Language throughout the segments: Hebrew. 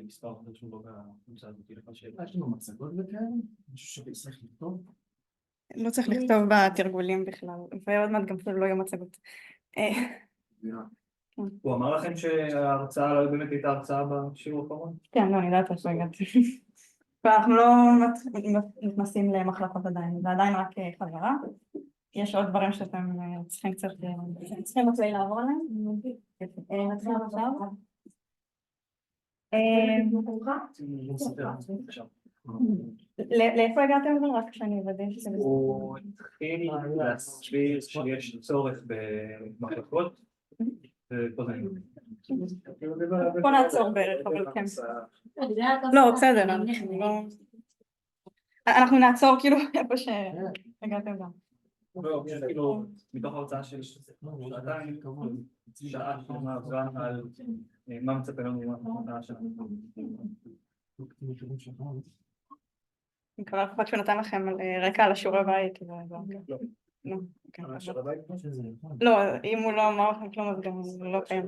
מספר חדשים בו בקבוצה הזאת, לך שאלה. יש לנו מצגות וכאלה? מישהו שצריך לכתוב? לא צריך לכתוב בתרגולים בכלל, ועוד מעט גם אפילו לא יהיו מצגות. הוא אמר לכם שההרצאה לא באמת הייתה הרצאה בשיעור האחרון? כן, לא, אני יודעת איך הגעתי. ואנחנו לא נכנסים למחלקות עדיין, זה עדיין רק חזרה. יש עוד דברים שאתם צריכים קצת, צריכים בצבאי לעבור עליהם. נתחיל עכשיו. לאיפה הגעתם אבל? רק כשאני אוודא שזה בסדר. הוא התחיל להסביר שיש צורך במחלקות ופה זה בוא נעצור בערך, אבל כן. לא, בסדר, אנחנו נעצור כאילו איפה שהגעתם גם. לא, כאילו מתוך ההוצאה של שעתיים, שעה שלמה עברה על מה מצפה לנו מההוצאה שלנו. אני מקווה לפחות שהוא נתן לכם רקע על השיעורי בית. לא, אם הוא לא אמר לכם כלום אז גם לא קיים.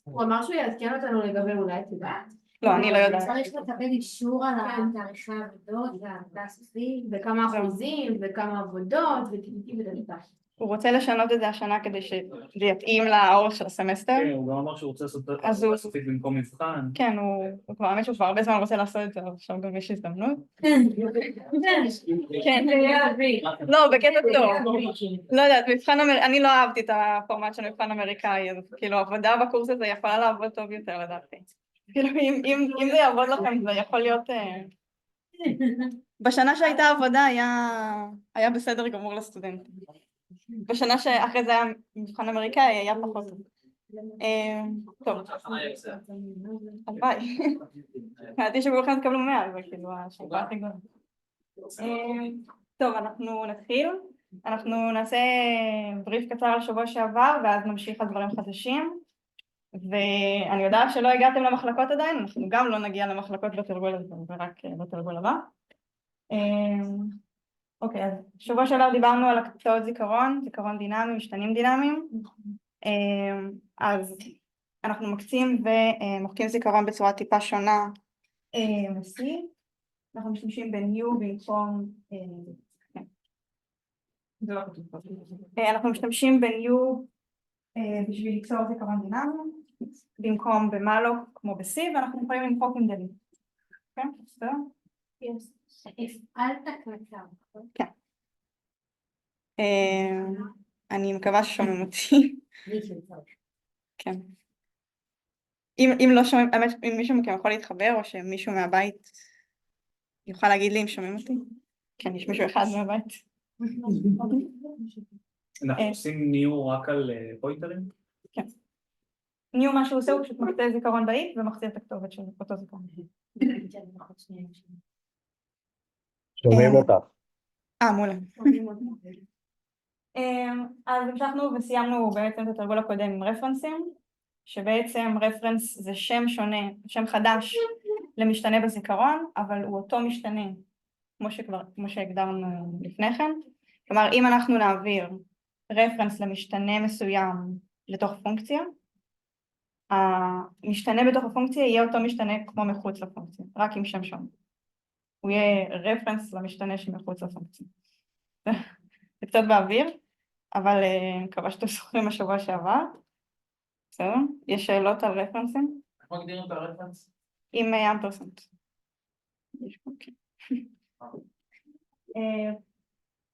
הוא אמר שהוא יעדכן אותנו לגבי אולי תדעת? לא, אני לא יודעת. צריך לקבל אישור על תאריכי העבודות והעבודה הסופית וכמה אחוזים וכמה עבודות וטיפים ודלתה. הוא רוצה לשנות את זה השנה כדי שזה יתאים לאורך של הסמסטר. כן, הוא גם אמר שהוא רוצה לעשות את זה סופית במקום מבחן. כן, הוא כבר האמת שהוא כבר הרבה זמן רוצה לעשות את זה, אבל עכשיו גם יש הזדמנות. כן, לא, בקטע טוב. לא יודעת, אני לא אהבתי את הפורמט של מבחן אמריקאי, אז כאילו עבודה בקורס הזה יכולה לעבוד טוב יותר לדעתי. כאילו אם זה יעבוד לכם זה יכול להיות... בשנה שהייתה עבודה היה בסדר גמור לסטודנטים. בשנה שאחרי זה היה מבחן אמריקאי היה פחות טוב. טוב. ביי. ראיתי שכולכם תקבלו 100, אבל כאילו השאלה הכי גדולה. טוב, אנחנו נתחיל. אנחנו נעשה בריף קצר על שבוע שעבר ואז נמשיך על דברים חדשים. ואני יודעת שלא הגעתם למחלקות עדיין, אנחנו גם לא נגיע למחלקות בתרגול הזה, ורק בתרגול הבא. אוקיי, אז שבוע שעבר דיברנו על הקצאות זיכרון דינמי, משתנים דינמיים. אז אנחנו מקצים ומוחקים זיכרון בצורה טיפה שונה מ-C. אנחנו משתמשים ב-new במקום... זה לא כתוב פה. אנחנו משתמשים ב-new בשביל לקצור זיכרון דינמי, במקום במלוק כמו ב-C, ואנחנו יכולים למחוק עם דלים. כן? בסדר? הפעלת קלטה. כן. אני מקווה ששומעים אותי. כן. אם לא שומעים, אם מישהו מכם יכול להתחבר, או שמישהו מהבית יוכל להגיד לי אם שומעים אותי? כן, יש מישהו אחד מהבית. אנחנו עושים ניו רק על פוינטרים? כן. ניו מה שהוא עושה הוא פשוט מקצה זיכרון באית ומחזיר את הכתובת של אותו זיכרון. שומעים אותך. מעולה. אז המשכנו וסיימנו בעצם את התרגול הקודם עם רפרנסים, שבעצם רפרנס זה שם שונה, שם חדש למשתנה בזיכרון, אבל הוא אותו משתנה כמו שהגדרנו לפני כן. כלומר, אם אנחנו נעביר רפרנס למשתנה מסוים לתוך פונקציה, המשתנה בתוך הפונקציה יהיה אותו משתנה כמו מחוץ לפונקציה, רק עם שם שונה. הוא יהיה רפרנס למשתנה שמחוץ לפונקציה. זה קצת באוויר, אבל מקווה שאתם זוכרים השבוע שעבר. בסדר? יש שאלות על רפרנסים? איך מגדירים את הרפרנס? עם אמפרסנט.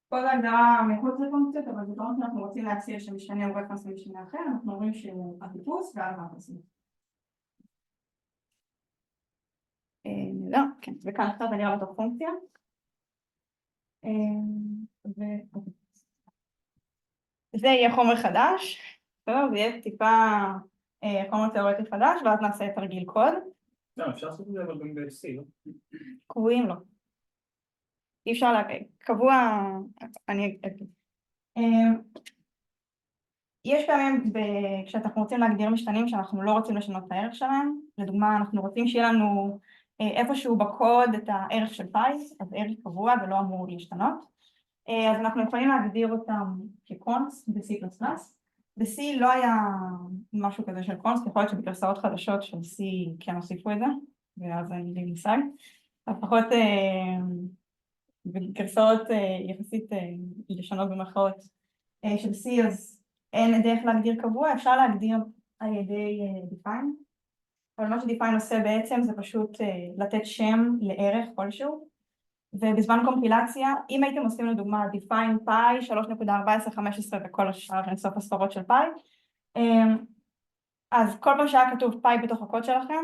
פה זה הגדרה מחוץ לפונקציות, אבל זה פעם שאנחנו רוצים להציע שמשתנה הוא רפרנס למשתנה אחר, אנחנו אומרים שהוא הטיפוס ועל אמפרסנט. לא, כן, וכאן עכשיו אני רואה בתוך פונקציה. זה יהיה חומר חדש, זה יהיה טיפה חומר תיאורטי חדש, ואז נעשה תרגיל קוד. לא, אפשר לעשות את זה אבל גם ב-C, לא? קבועים לא. אי אפשר להגיד, קבוע, אני אגיד. יש פעמים כשאנחנו רוצים להגדיר משתנים שאנחנו לא רוצים לשנות את הערך שלהם, לדוגמה אנחנו רוצים שיהיה לנו איפשהו בקוד את הערך של פייס, אז ערך קבוע ולא אמור להשתנות, אז אנחנו יכולים להגדיר אותם כקונס ב-C++, ב-C לא היה משהו כזה של קונסט, יכול להיות שבגרסאות חדשות של C כן הוסיפו את זה, ואז אין לי מושג. לפחות בגרסאות יחסית ישנות במרכאות של C, אז אין דרך להגדיר קבוע, אפשר להגדיר על ידי define, אבל מה ש-define עושה בעצם זה פשוט לתת שם לערך כלשהו, ובזמן קומפילציה, אם הייתם עושים לדוגמה define pi 3.1415 וכל השאר אינסוף הספרות של pi, אז כל פעם שהיה כתוב pi בתוך הקוד שלכם,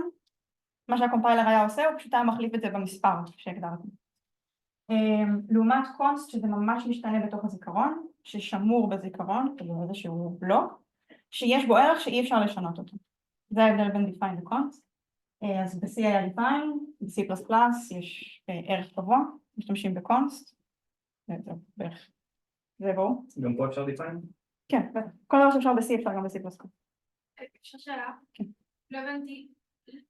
מה שהקומפיילר היה עושה, הוא פשוט היה מחליף את זה במספר שהגדרתם. לעומת קונסט, שזה ממש משתנה בתוך הזיכרון, ששמור בזיכרון, כאילו איזשהו בלוק, שיש בו ערך שאי אפשר לשנות אותו. זה ההבדל בין define וקונסט. אז ב-C היה define, ב-C++ יש ערך קבוע, משתמשים בקונסט, זהו, בערך. זה ברור? גם פה אפשר define? כן, כל דבר שאפשר ב-C אפשר גם ב-C++. אפשר שאלה? כן. לא הבנתי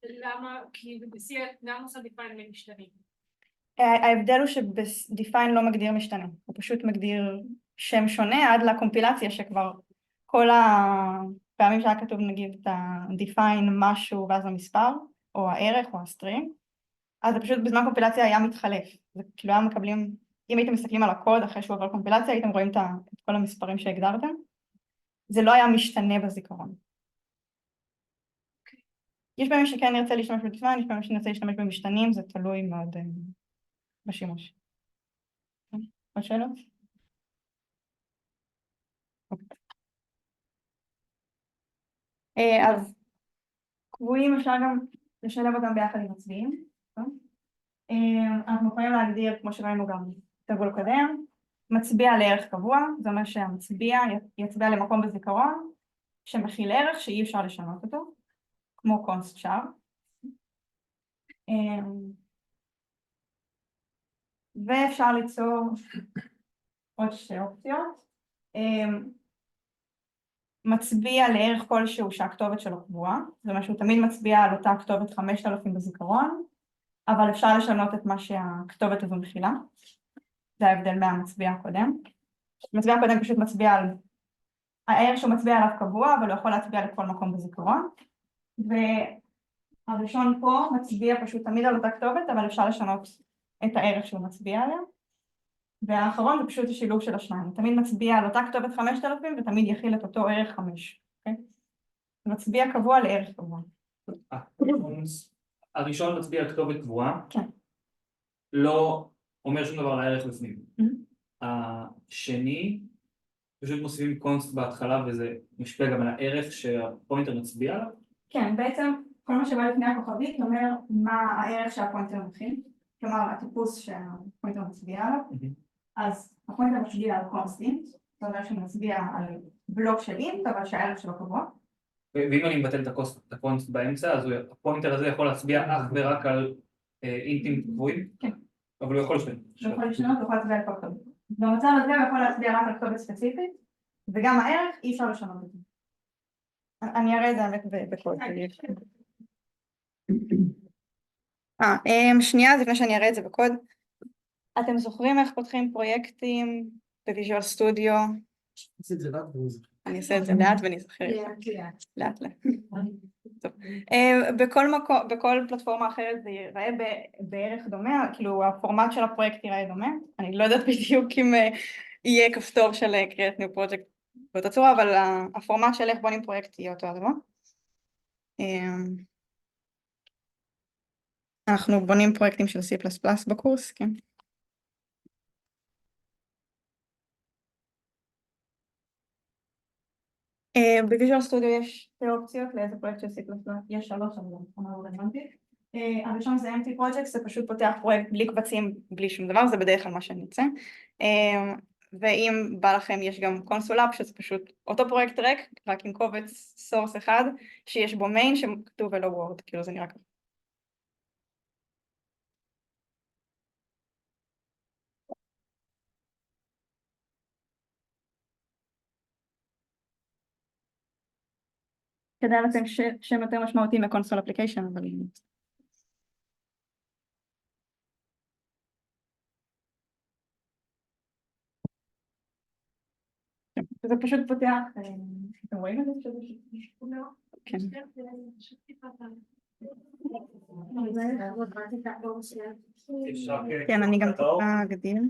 למה, כי ב-C גם עושה define למשתנים. ההבדל הוא שב-define לא מגדיר משתנה, הוא פשוט מגדיר שם שונה עד לקומפילציה שכבר כל הפעמים שהיה כתוב נגיד את ה-define משהו ואז המספר, או הערך או הסטרים, אז זה פשוט בזמן קומפילציה היה מתחלף, זה כאילו היה מקבלים, אם הייתם מסתכלים על הקוד אחרי שהוא עבר קומפילציה הייתם רואים את כל המספרים שהגדרתם, זה לא היה משתנה בזיכרון. יש פעמים שכן נרצה להשתמש ב-define, יש פעמים שנרצה להשתמש במשתנים, זה תלוי מאוד בשימוש. עוד שאלות? אז קבועים אפשר גם לשלב אותם ביחד עם מצביעים. אנחנו יכולים להגדיר, כמו שראינו גם תרגול קודם, מצביע לערך קבוע, זה אומר שהמצביע יצביע למקום בזיכרון שמכיל ערך שאי אפשר לשנות אותו, כמו קונסט שר. ואפשר ליצור עוד שתי אופציות. מצביע לערך כלשהו שהכתובת שלו קבועה, זה אומר שהוא תמיד מצביע על אותה כתובת 5000 בזיכרון, אבל אפשר לשנות את מה שהכתובת הזו מכילה. זה ההבדל מהמצביע הקודם. המצביע הקודם פשוט מצביע על הערך שהוא מצביע עליו קבוע, אבל הוא יכול להצביע לכל מקום בזיכרון. והראשון פה מצביע פשוט תמיד על אותה כתובת, אבל אפשר לשנות את הערך שהוא מצביע עליה. והאחרון זה פשוט השילוב של השניים. הוא תמיד מצביע על אותה כתובת 5000 ותמיד יכיל את אותו ערך 5. מצביע קבוע לערך קבוע. הראשון מצביע על כתובת קבועה. כן. לא אומר שום דבר על הערך בפנים. השני, פשוט מוסיפים קונסט בהתחלה וזה משפיע גם על הערך שהפוינטר מצביע עליו? כן, בעצם כל מה שבא לפני הכוכבית אומר מה הערך שהפוינטר מתחיל, כלומר הטיפוס שהפוינטר מצביע עליו, אז הפוינטר מצביע על קונסט אינט, זאת אומרת שמצביע על בלוק של אינט אבל שהערך שלו קבוע. ואם אני מבטל את הקונסט באמצע, אז הפוינטר הזה יכול להצביע אך ורק על אינטים קבועים? כן. אבל הוא יכול לשנות. הוא יכול לשנות, הוא יכול להצביע על כל כתובת. במצב הזה הוא יכול להצביע רק על כתובת ספציפית, וגם הערך אי אפשר לשנות את זה. אני אראה את זה האמת בקוד. שנייה, לפני שאני אראה את זה בקוד. אתם זוכרים איך פותחים פרויקטים בוויז'ואל סטודיו? אני אעשה את זה לאט ואני זוכר. לאט. טוב. בכל פלטפורמה אחרת זה ייראה בערך דומה, כאילו הפורמט של הפרויקט ייראה דומה. אני לא יודעת בדיוק אם יהיה כפתור של Create New Project באותה צורה, אבל הפורמט של איך בונים פרויקט יהיה אותו הדבר. אנחנו בונים פרויקטים של C++ בקורס, כן. בוויז'ואל סטודיו יש שתי אופציות לאיזה פרויקט של C++, יש 3 אבל זה לא רלוונטי. הראשון זה empty project, זה פשוט פותח פרויקט בלי קבצים, בלי שום דבר, זה בדרך כלל מה שאני רוצה. ואם בא לכם יש גם console app, שזה פשוט אותו פרויקט ריק, רק עם קובץ סורס אחד, שיש בו מיין שכתוב ולא וורד, כאילו זה נראה ככה. כדאי לצאת שם יותר משמעותי מקונסול אפליקיישן, אבל... זה פשוט פותח, אתם רואים את זה? כן. כן, אני גם טיפה אגדיל.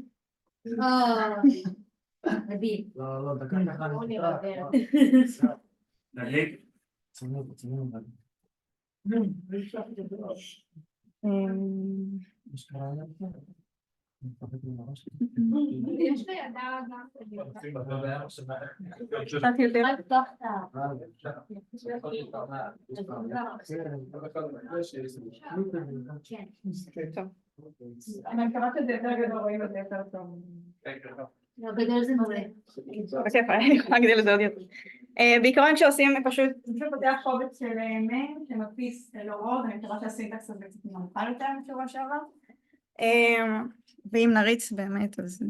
מדהים. לא, דקה ככה. נגיד, יש לידה גם. קצת יותר. טוב. אני מקווה שזה יותר גדול, רואים את זה יותר טוב. לא, גדול זה מלא. בכיף, אני יכולה להגדיל את זה עוד יותר. בעיקרון כשעושים פשוט פותח קובץ של מייל שמדפיס לורד, אני מקווה שהסינטקס הזה קצת נמוכה יותר משבוע שעבר. ואם נריץ באמת אז...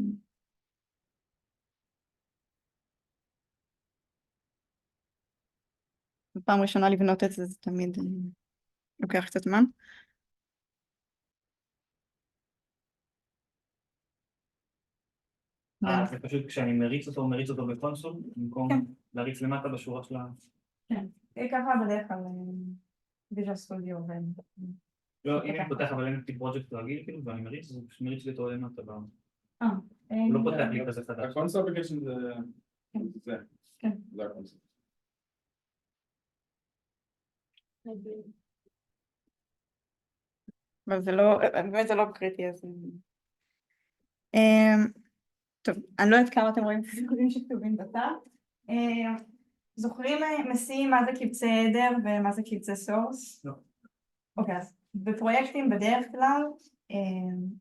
פעם ראשונה לבנות את זה, זה תמיד לוקח קצת זמן. זה פשוט כשאני מריץ אותו בקונסול, במקום להריץ למטה בשורה של ה... כן, ככה בדרך כלל ויז'ואל סטודיו עובד. לא, אם אני פותח אבל אין לי פרויקט רגיל, כאילו, ואני מריץ, אז הוא פשוט מריץ לי אותו למטה. הוא לא פותח לי כזה חדש. הקונסול אפליקיישן זה... כן. זה הקונסול. אבל זה לא, באמת זה לא קריטי, אז... טוב, אני לא יודעת כמה אתם רואים את הסיכונים שכתובים בתא. זוכרים מסיעים מה זה קבצי עדר ומה זה קבצי סורס? לא. אוקיי, אז בפרויקטים בדרך כלל,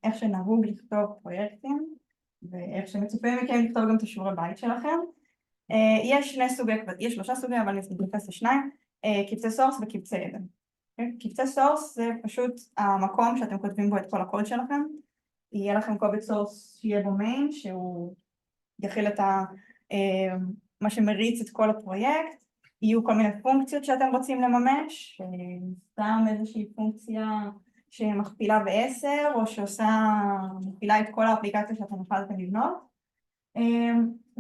איך שנהוג לכתוב פרויקטים, ואיך שמצופה מכם לכתוב גם את השיעורי בית שלכם, יש שלושה סוגי, אבל אני אתייחס לשניים, קבצי סורס וקבצי עדר. קבצי סורס זה פשוט המקום שאתם כותבים בו את כל הקוד שלכם, יהיה לכם קובץ סורס שיהיה בו מיין, שהוא יכיל את מה שמריץ את כל הפרויקט, יהיו כל מיני פונקציות שאתם רוצים לממש, סתם איזושהי פונקציה שמכפילה ב10, או מכפילה את כל האפליקציה שאתם החלטתם לבנות,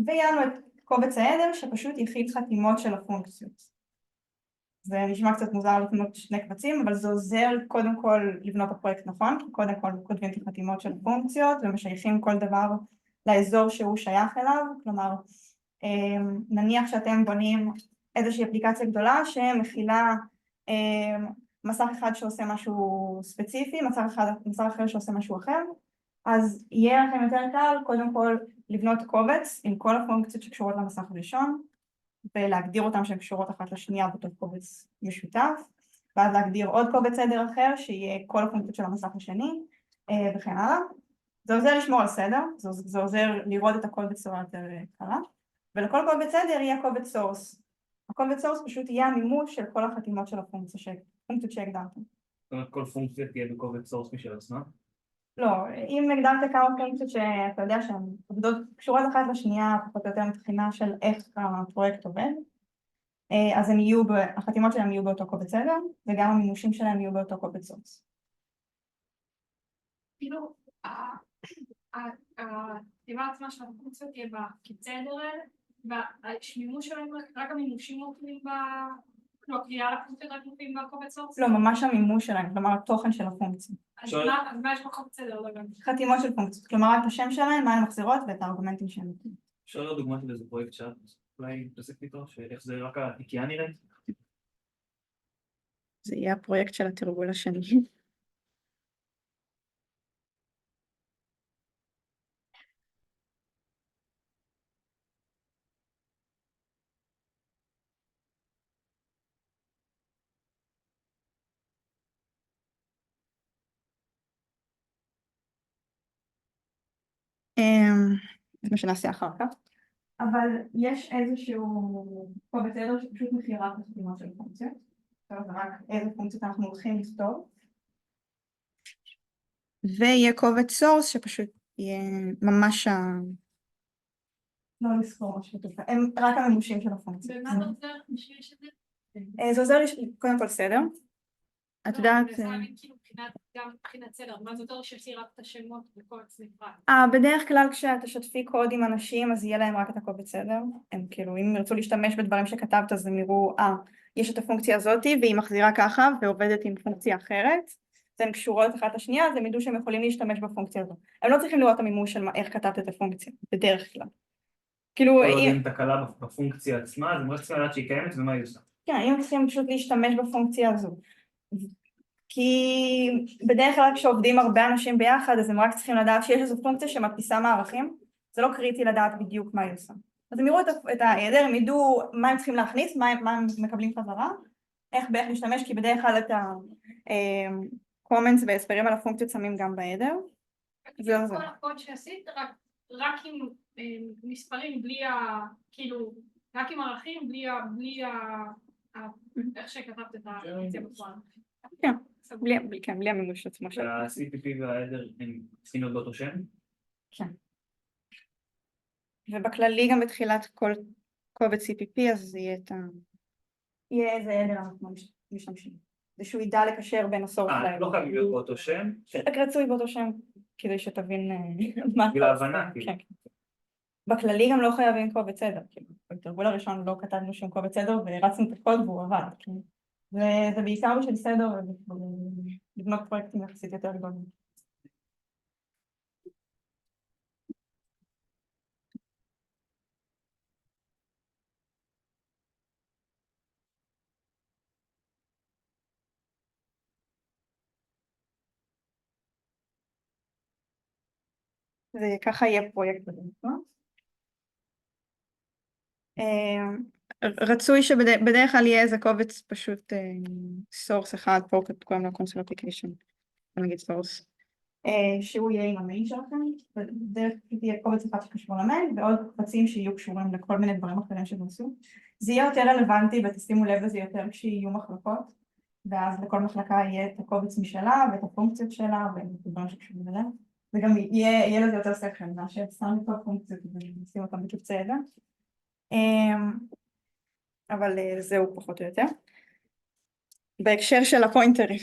ויהיה לנו את קובץ העדר שפשוט יכיל חתימות של הפונקציות. זה נשמע קצת מוזר לבנות שני קבצים, אבל זה עוזר קודם כל לבנות הפרויקט נכון, כי קודם כל כותבים את החתימות של הפונקציות ומשייכים כל דבר לאזור שהוא שייך אליו, כלומר נניח שאתם בונים איזושהי אפליקציה גדולה שמכילה מסך אחד שעושה משהו ספציפי, מסך אחר שעושה משהו אחר, אז יהיה לכם יותר קל קודם כל לבנות קובץ עם כל הפונקציות שקשורות למסך הראשון, ולהגדיר אותם שהן קשורות אחת לשנייה בתוך קובץ משותף, ואז להגדיר עוד קובץ עדר אחר שיהיה כל הפונקציות של המסך השני וכן הלאה. זה עוזר לשמור על סדר, זה עוזר לראות את הקוד בצורה יותר קלה, ולכל קובץ עדר יהיה קובץ סורס. הקובץ סורס פשוט יהיה המימוש של כל החתימות של הפונקציות שהגדרתם. זאת אומרת, כל פונקציה תהיה בקובץ סורס משל עצמה? לא, אם הגדרת כמה פונקציות שאתה יודע שהן עובדות קשורות אחת לשנייה, פחות או יותר מבחינה של איך הפרויקט עובד, אז החתימות שלהם יהיו באותו קובץ עדר, וגם המימושים שלהם יהיו באותו קובץ סורס. כאילו, הכתיבה עצמה של הפונקציות תהיה בקבצי עדר האלה, והמימוש שלהם, רק המימושים מופיעים לא, קריאה לפונקציות רק מופיעים בקובץ סורס? לא, ממש המימוש שלהם, כלומר התוכן של הפונקציה. אז מה יש בקובץ עדר? חתימות של פונקציות, כלומר רק את השם שלהם, מה הן מחזירות ואת הארגומנטים שהם נותנים. אפשר לראות דוגמה של איזה פרויקט שאת אולי תעסק איתו, שאיך זה רק האיקייה נראית? זה יהיה הפרויקט של התרגול השני. זה מה שנעשה אחר כך, אבל יש איזשהו קובץ עדר שפשוט מכיל רק חתימות של פונקציות, זה רק איזה פונקציות אנחנו הולכים לכתוב, ויהיה קובץ סורס שפשוט יהיה ממש לא לזכור משהו טוב, הם רק המימושים של הפונקציות. ומה זה עוזר? זה עוזר לי קודם כל סדר, את יודעת... זה כאילו גם מבחינת סדר, מה זה יותר שתשאי רק את השמות בקובץ נפרד? בדרך כלל כשאת תשתפי קוד עם אנשים אז יהיה להם רק את הקובץ סדר, הם כאילו אם ירצו להשתמש בדברים שכתבת אז הם יראו יש את הפונקציה הזאתי והיא מחזירה ככה ועובדת עם פונקציה אחרת, אז הן קשורות אחת לשנייה, אז הם ידעו שהם יכולים להשתמש בפונקציה הזו, הם לא צריכים לראות את המימוש של איך כתבת את הפונקציה, בדרך כלל. כאילו כל עוד אין תקלה בפונקציה עצמה, אז הם רק צריכים לדעת שהיא קיימת ומה היא עושה. כן, הם צריכים פשוט להשתמש בפונקציה הזו. כי בדרך כלל כשעובדים הרבה אנשים ביחד, אז הם רק צריכים לדעת שיש איזו פונקציה שמדפיסה מערכים, זה לא קריטי לדעת בדיוק מה היא עושה. אז הם יראו את ההיעדר, הם ידעו מה הם צריכים להכניס, מה הם מקבלים חזרה, איך באיך להשתמש, כי בדרך כלל את ה-comments והסברים על הפונקציות שמים גם בהיעדר. זהו זה. כל הקוד שעשית, רק עם מספרים, בלי כאילו, רק עם ערכים, בלי איך שכתבת את הפונקציה בפועל. כן, בלי המימוש עצמו של... וה-CPP וההיעדר הם צריכים להיות באותו שם? כן. ובכללי גם בתחילת כל קובץ CPP אז יהיה איזה היעדר אנחנו משתמשים. זה שהוא ידע לקשר בין הסורס להיעדר. לא חייב להיות באותו שם? רק רצוי באותו שם כדי שתבין מה... בשביל ההבנה. בכללי גם לא חייבים קובץ סדר. בתרגול הראשון לא כתבנו שום קובץ סדר ורצנו את הקוד והוא עבד. זה בעיקר בשביל סדר ולבנות פרויקטים יחסית יותר גדולים. וככה יהיה פרויקט בדרך. רצוי שבדרך כלל יהיה איזה קובץ פשוט סורס אחד, פה קוראים לו קונסול אפליקיישן, נגיד סורס, שהוא יהיה עם המייל שלכם, בדרך כלל תהיה קובץ אחד שקשור למייל, ועוד קבצים שיהיו קשורים לכל מיני דברים אחרים שנעשו. זה יהיה יותר רלוונטי ותשימו לב לזה יותר כשיהיו מחלקות, ואז לכל מחלקה יהיה את הקובץ משלה ואת הפונקציות שלה ואת הדברים שקשורים אליהם. וגם יהיה לזה יותר סקשן, מה שסתם לכל פונקציות ונשים אותם בקבצי ידע. אבל זהו פחות או יותר. בהקשר של הפוינטרים.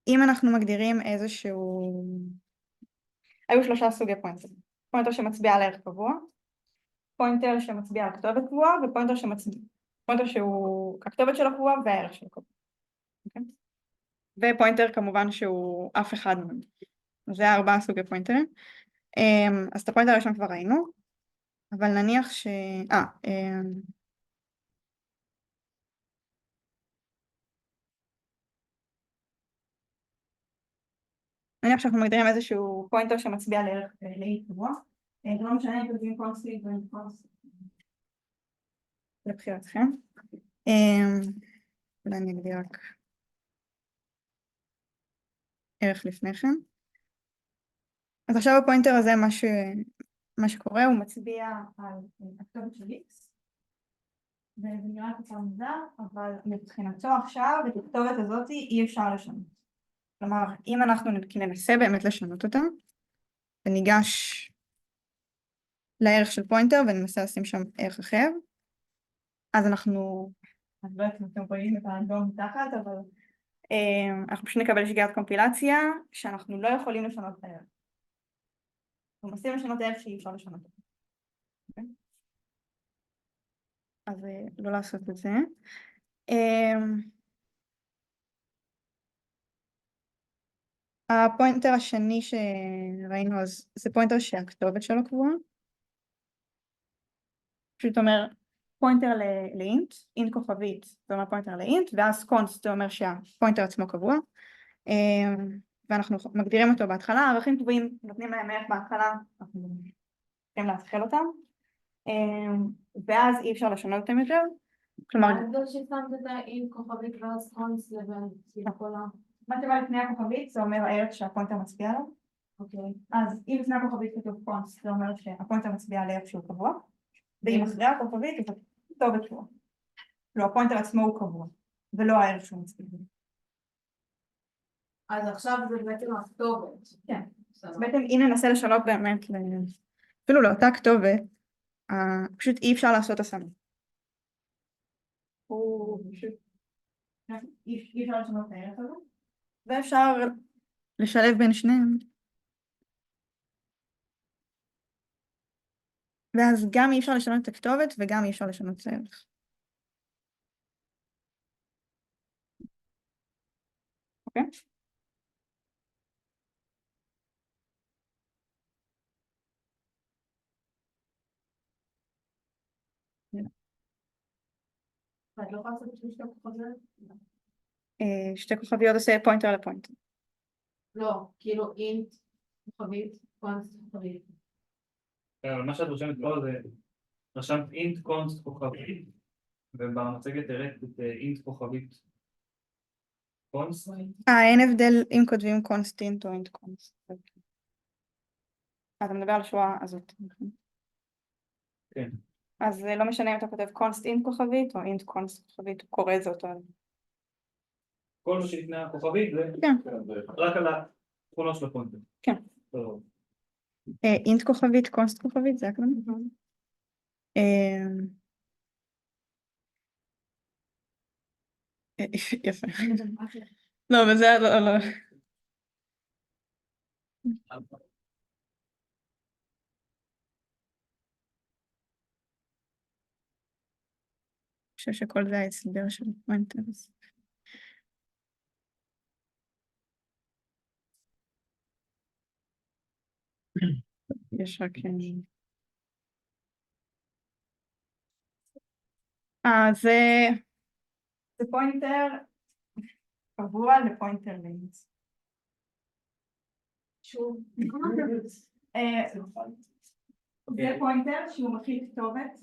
אם אנחנו מגדירים איזשהו... היו 3 סוגי פוינטרים. פוינטר שמצביע על ערך קבוע, פוינטר שמצביע על כתובת קבועה, ופוינטר שהוא הכתובת של הקבוע והערך של הקבוע. ופוינטר כמובן שהוא אף אחד מהם. זה 4 סוגי פוינטרים. אז את הפוינטר הראשון כבר ראינו, אבל נניח ש... נניח שאנחנו מגדירים איזשהו פוינטר שמצביע לערך לאי קבוע, זה לא משנה אם כותבים קונסטנט ואין קונסטנט. לבחירתכם. אולי אני אגדיר רק ערך לפני כן. אז עכשיו הפוינטר הזה, מה שקורה, הוא מצביע על הכתובת של X, וזה נראה קצת מוזר, אבל מבחינתו עכשיו, את הכתובת הזאת אי אפשר לשנות. כלומר, אם אנחנו ננסה באמת לשנות אותה, וניגש לערך של פוינטר, וננסה לשים שם ערך אחר, אז אנחנו, אני לא יודעת אם אתם רואים את האדום מתחת, אבל אנחנו פשוט נקבל שגיאת קומפילציה, שאנחנו לא יכולים לשנות את הערך. אנחנו מנסים לשנות הערך שאי אפשר לשנות אותה. אז לא לעשות את זה. הפוינטר השני שראינו אז זה פוינטר שהכתובת שלו קבועה. פשוט אומר פוינטר לאינט, אינט כוכבית זה אומר פוינטר לאינט, ואז קונסט זה אומר שהפוינטר עצמו קבוע. ואנחנו מגדירים אותו בהתחלה, ערכים קבועים נותנים להם ערך בהתחלה, אנחנו צריכים להתחיל אותם, ואז אי אפשר לשנות אותם יותר. כלומר... אז לא ששמת את האינט כוכבית ואז קונסט לבין כל ה... מה שבא לפני הכוכבית זה אומר הערך שהפוינטר מצביע עליו. אוקיי. אז אם לפני הכוכבית כתוב קונסט זה אומר שהפוינטר מצביע על ערך שהוא קבוע, ואם אחרי הכוכבית זה כתובת קבוע. לא, הפוינטר עצמו הוא קבוע, ולא הערך שהוא מצביע. אז עכשיו זה בעצם הכתובת. כן. בעצם אם ננסה לשנות באמת, אפילו לאותה כתובת, פשוט אי אפשר לעשות השמה. הוא פשוט אי אפשר לשנות את הערך הזה, ואפשר לשלב בין שניהם. ואז גם אי אפשר לשנות את הכתובת וגם אי אפשר לשנות את הערך. אוקיי? ואת לא יכולה לעשות בשביל שתי כוכביות? שתי כוכביות עושה פוינטר לפוינטר. לא, כאילו אינט כוכבית, קונסט כוכבית. אבל מה שאת רושמת פה זה, רשמת אינט קונסט כוכבית, ובמצגת הראת את אינט כוכבית קונסט. אין הבדל אם כותבים קונסט אינט או אינט קונסט. אתה מדבר על השורה הזאת. כן. אז לא משנה אם אתה כותב קונסט אינט כוכבית או אינט קונסט כוכבית, הוא קורא את זה אותו. כל מה שלפני הכוכבית זה כן. רק על התכונות של הפוינטר. כן. אינט כוכבית, קונסט כוכבית, זה הכוונה? יפה. לא, אבל זה לא. אני חושב שכל זה ההסבר של פוינטרס. יש רק... זה פוינטר קבוע לפוינטר לינט. שוב. זה פוינטר שהוא מכיל כתובת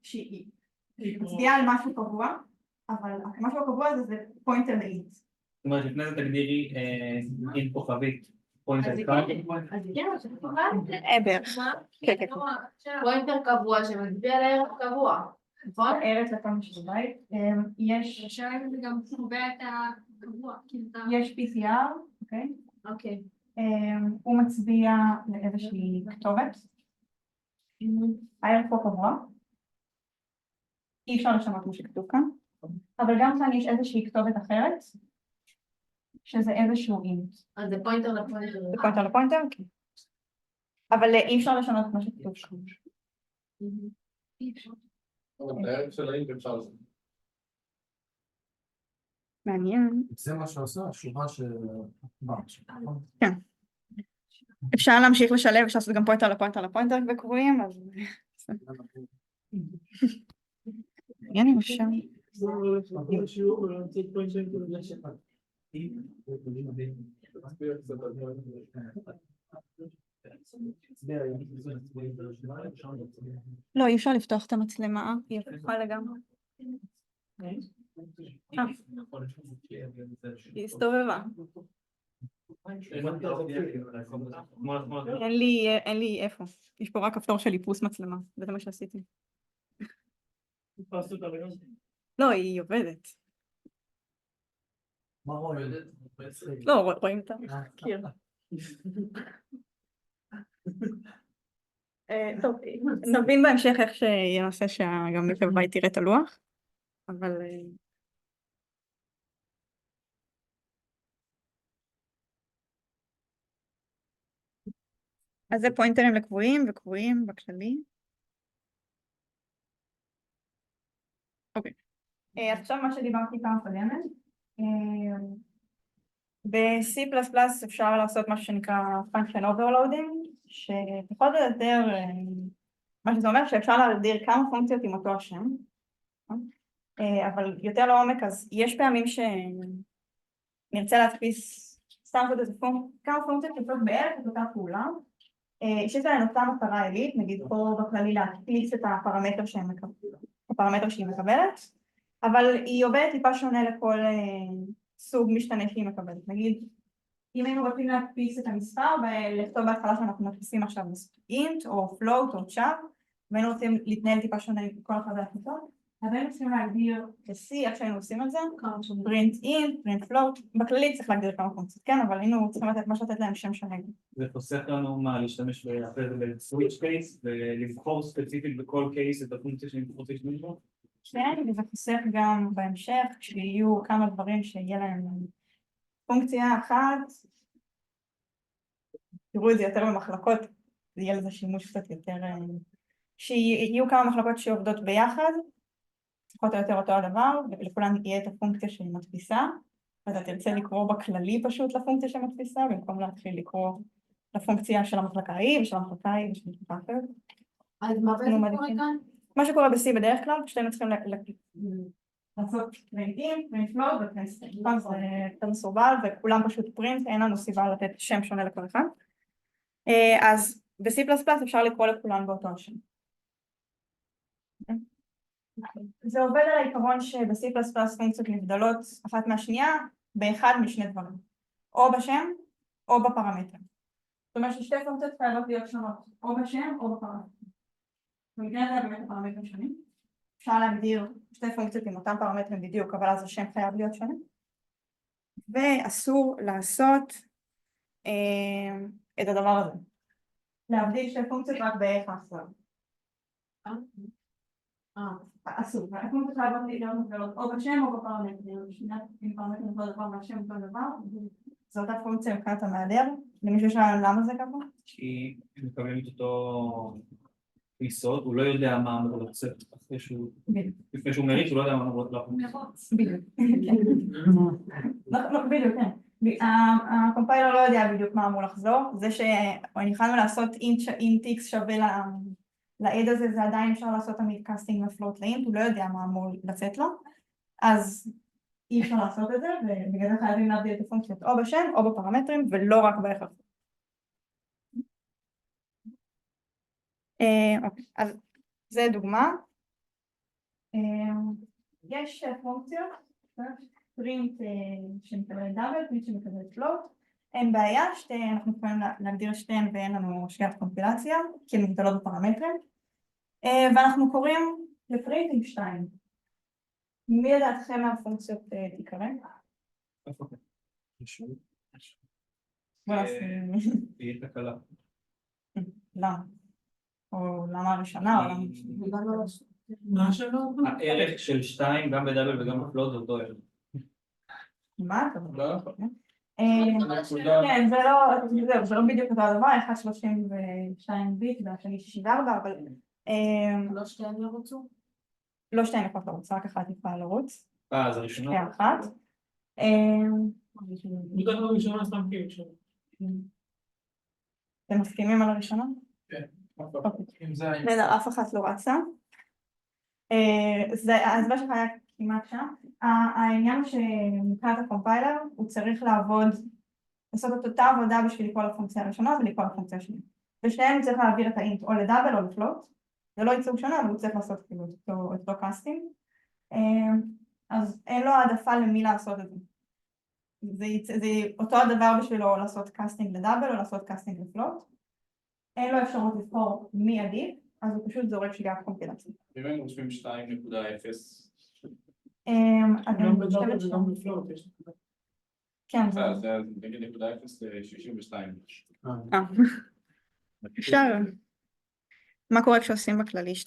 שהיא מצביעה על משהו קבוע, אבל משהו הקבוע זה פוינטר לאינט. זאת אומרת, לפני זה תגדירי אינט כוכבית פוינטר כאן. בערך. פוינטר קבוע שמצביע לערך קבוע. נכון? ערך לכל מה שזה בית. יש... השאלה אם זה גם קובע את הקבוע. יש PCR, אוקיי? אוקיי. הוא מצביע לאיזושהי כתובת. הערך פה קבוע. אי אפשר לשנות מה שכתוב כאן. אבל גם כאן יש איזושהי כתובת אחרת, שזה איזשהו אינט. אז זה פוינטר לפוינטר. זה פוינטר לפוינטר? כן. אבל אי אפשר לשנות מה שכתוב כאן. אי אפשר. הערך של האינט אפשר לעשות. מעניין. זה מה שעושה, השורה ש... כן. אפשר להמשיך לשלב, אפשר לעשות גם פוינטר לפוינטר לפוינטר וקבועים, אז... מעניין אם אפשר. לא, אי אפשר לפתוח את המצלמה, היא הפוכה לגמרי. היא הסתובבה. אין לי איפה. יש פה רק כפתור של איפוס מצלמה, זה מה שעשיתי. לא, היא עובדת. מה רואים? לא, רואים את הקיר. טוב, נבין בהמשך איך שינסה שגם מי שבבית תראה את הלוח, אבל... אז זה פוינטרים לקבועים וקבועים בכללי. אוקיי. אז עכשיו מה שדיברתי פעם קודמת. ב-C++ אפשר לעשות מה שנקרא function overloading, שפחות או יותר, מה שזה אומר שאפשר להגדיר כמה פונקציות עם אותו השם, אבל יותר לעומק, אז יש פעמים שנרצה להדפיס סתם כמה פונקציות שעושות בערך את אותה פעולה, שיש להן אותה מטרה עילית, נגיד פה בכללי להדפיס את הפרמטר שהיא מקבלת, אבל היא עובדת טיפה שונה לכל סוג משתנה שהיא מקבלת. נגיד, אם היינו רוצים להדפיס את המספר ולכתוב בהתחלה שאנחנו מדפיסים עכשיו int או float או char, והיינו רוצים להתנהל טיפה שונה עם כל אחד ההדפסות, אז היינו צריכים להגדיר ב-C, איך שהיינו עושים את זה, print int, print float, בכללי צריך להגדיר כמה פונקציות, כן, אבל היינו צריכים לתת מה לתת להם שם שונה. זה חוסך לנו מה להשתמש אחרי זה ב-switch case, ולבחור ספציפית בכל case את הפונקציה שאני רוצה להשתמש בו? כן, וזה חוסך גם בהמשך, כשיהיו כמה דברים שיהיה להם פונקציה אחת, תראו את זה יותר במחלקות, יהיה לזה שימוש קצת יותר, שיהיו כמה מחלקות שעובדות ביחד, פחות או יותר אותו הדבר, ולכולן יהיה את הפונקציה של מדפיסה, אז אתה תרצה לקרוא בכללי פשוט לפונקציה של מדפיסה, במקום להתחיל לקרוא לפונקציה של המחלקה ההיא ושל המחלקה ההיא ושל המחלקה אחרת. אז מה בעצם קורה כאן? מה שקורה ב-C בדרך כלל, כשאתם צריכים לעשות פרינטים, פרינט-פלוט ופרינט-סטייט, זה יותר מסורבל וכולם פשוט פרינט, אין לנו סיבה לתת שם שונה לכל אחד. אז ב-C++ אפשר לקרוא לכולם באותו השם. זה עובד על העיקרון שב-C++ פונקציות נבדלות אחת מהשנייה באחד משני דברים, או בשם או בפרמטר. זאת אומרת ששתי פונקציות חייבות להיות שונות, או בשם או בפרמטר. במקרה הזה באמת הפרמטרים שונים. אפשר להגדיר שתי פונקציות עם אותם פרמטרים בדיוק, אבל אז השם חייב להיות שונה. ואסור לעשות את הדבר הזה. להבדיל שתי פונקציות רק בערך האחר. אסור. הפונקציות חייבות להיות מבדלות או בשם או בפרמטרים. שנייה עם פרמטרים אותו דבר והשם אותו דבר. זו אותה פונקציה מבחינת המהדר. למישהו שאלה למה זה ככה? כי הם מקבלים את אותו יסוד, הוא לא יודע מה אמור לצאת אחרי שהוא... לפני שהוא מריץ, הוא לא יודע מה אמור לצאת. בדיוק. בדיוק, כן. הקומפיילר לא יודע בדיוק מה אמור לחזור. זה שהתחלנו לעשות אינט x שווה לעד הזה, זה עדיין אפשר לעשות תמיד קאסטינג ופלוט לאינט, הוא לא יודע מה אמור לצאת לו. אז אי אפשר לעשות את זה, ובגלל זה חייבים להבדיל את הפונקציות או בשם או בפרמטרים, ולא רק בהכרח. אוקיי, אז זה דוגמה. יש פונקציות, פרינט שמקבל דאבל, פרינט שמקבל פלוט, אין בעיה, אנחנו יכולים להגדיר שתיהן ואין לנו שגיאת קומפילציה, כי הן מבדלות בפרמטרים, ואנחנו קוראים לפרינט עם 2. מי לדעתכם מהפונקציות תיקרא? תהיה תקלה. למה? או למה הראשונה, או למה... מה שלא? הערך של 2 גם בדאבל וגם בפלוט זה אותו ערך. מה אתה אומר? לא? כן, זה לא בדיוק אותו הדבר, אחד 32 ביט והשני 64, אבל... לא שתיהן ירוצו? לא שתיהן יכולות לרוץ, רק אחת יכולה לרוץ. אז הראשונה. אחת. בדרך כלל ראשונה סתם כאילו שם. אתם מסכימים על הראשונה? כן. אוקיי. אם זה היה... בסדר, אף אחת לא רצה. אז מה שהיה כמעט שם. העניין הוא שמבחינת הקומפיילר הוא צריך לעשות את אותה עבודה בשביל לקרוא לפונקציה הראשונה ולקרוא לפונקציה השנייה. ושניהם הוא צריך להעביר את האינט או לדאבל או לפלוט. זה לא ייצוג שונה, אבל הוא צריך לעשות כאילו את אותו קאסטינג. אז אין לו העדפה למי לעשות את זה. זה אותו הדבר בשבילו לעשות קאסטינג לדאבל או לעשות קאסטינג לפלוט. אין לו אפשרות לבחור מי עדיף, אז הוא פשוט זורק שגיאת קומפילציה. אם הם רושמים 2.0 גם בדאבל וגם בפלוט יש נקודה. כן, זה נגיד נקודה 0 62. אפשר. מה קורה כשעושים בכללי 2.0?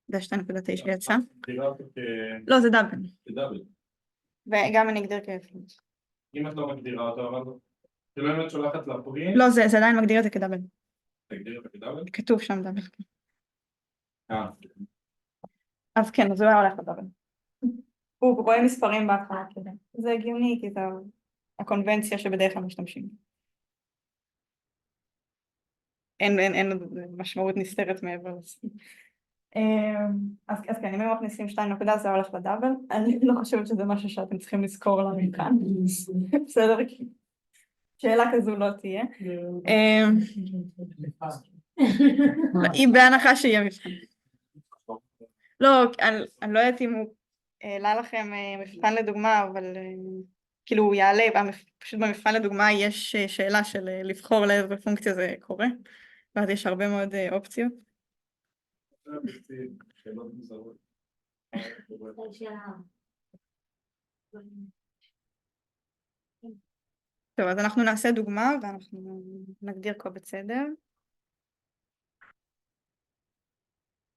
זה 2.9 יצא? לא, זה דאבל. זה דאבל. וגם אני אגדיר כאפלוט. אם את לא מגדירה אותו, אבל זה לא אם את שולחת לפרינט, לא, זה עדיין מגדיר את זה כדאבל. תגדיר את כדאבל? כתוב שם דאבל. אז כן, אז הוא היה הולך לדאבל. הוא רואה מספרים בהתחלה כזה. זה הגיוני, כי זה הקונבנציה שבדרך כלל משתמשים. אין משמעות נסתרת מעבר לזה. אז כן, אם הם מכניסים 2 זה הולך לדאבל. אני לא חושבת שזה משהו שאתם צריכים לזכור לנו כאן. בסדר? שאלה כזו לא תהיה. היא בהנחה שיהיה מבחן. לא, אני לא יודעת אם הוא העלה לכם מבחן לדוגמה, אבל כאילו הוא יעלה, פשוט במבחן לדוגמה יש שאלה של לבחור לאיזה פונקציה זה קורה, ואז יש הרבה מאוד אופציות. שאלות מוזרות. טוב, אז אנחנו נעשה דוגמה ואנחנו נגדיר קובץ סדר.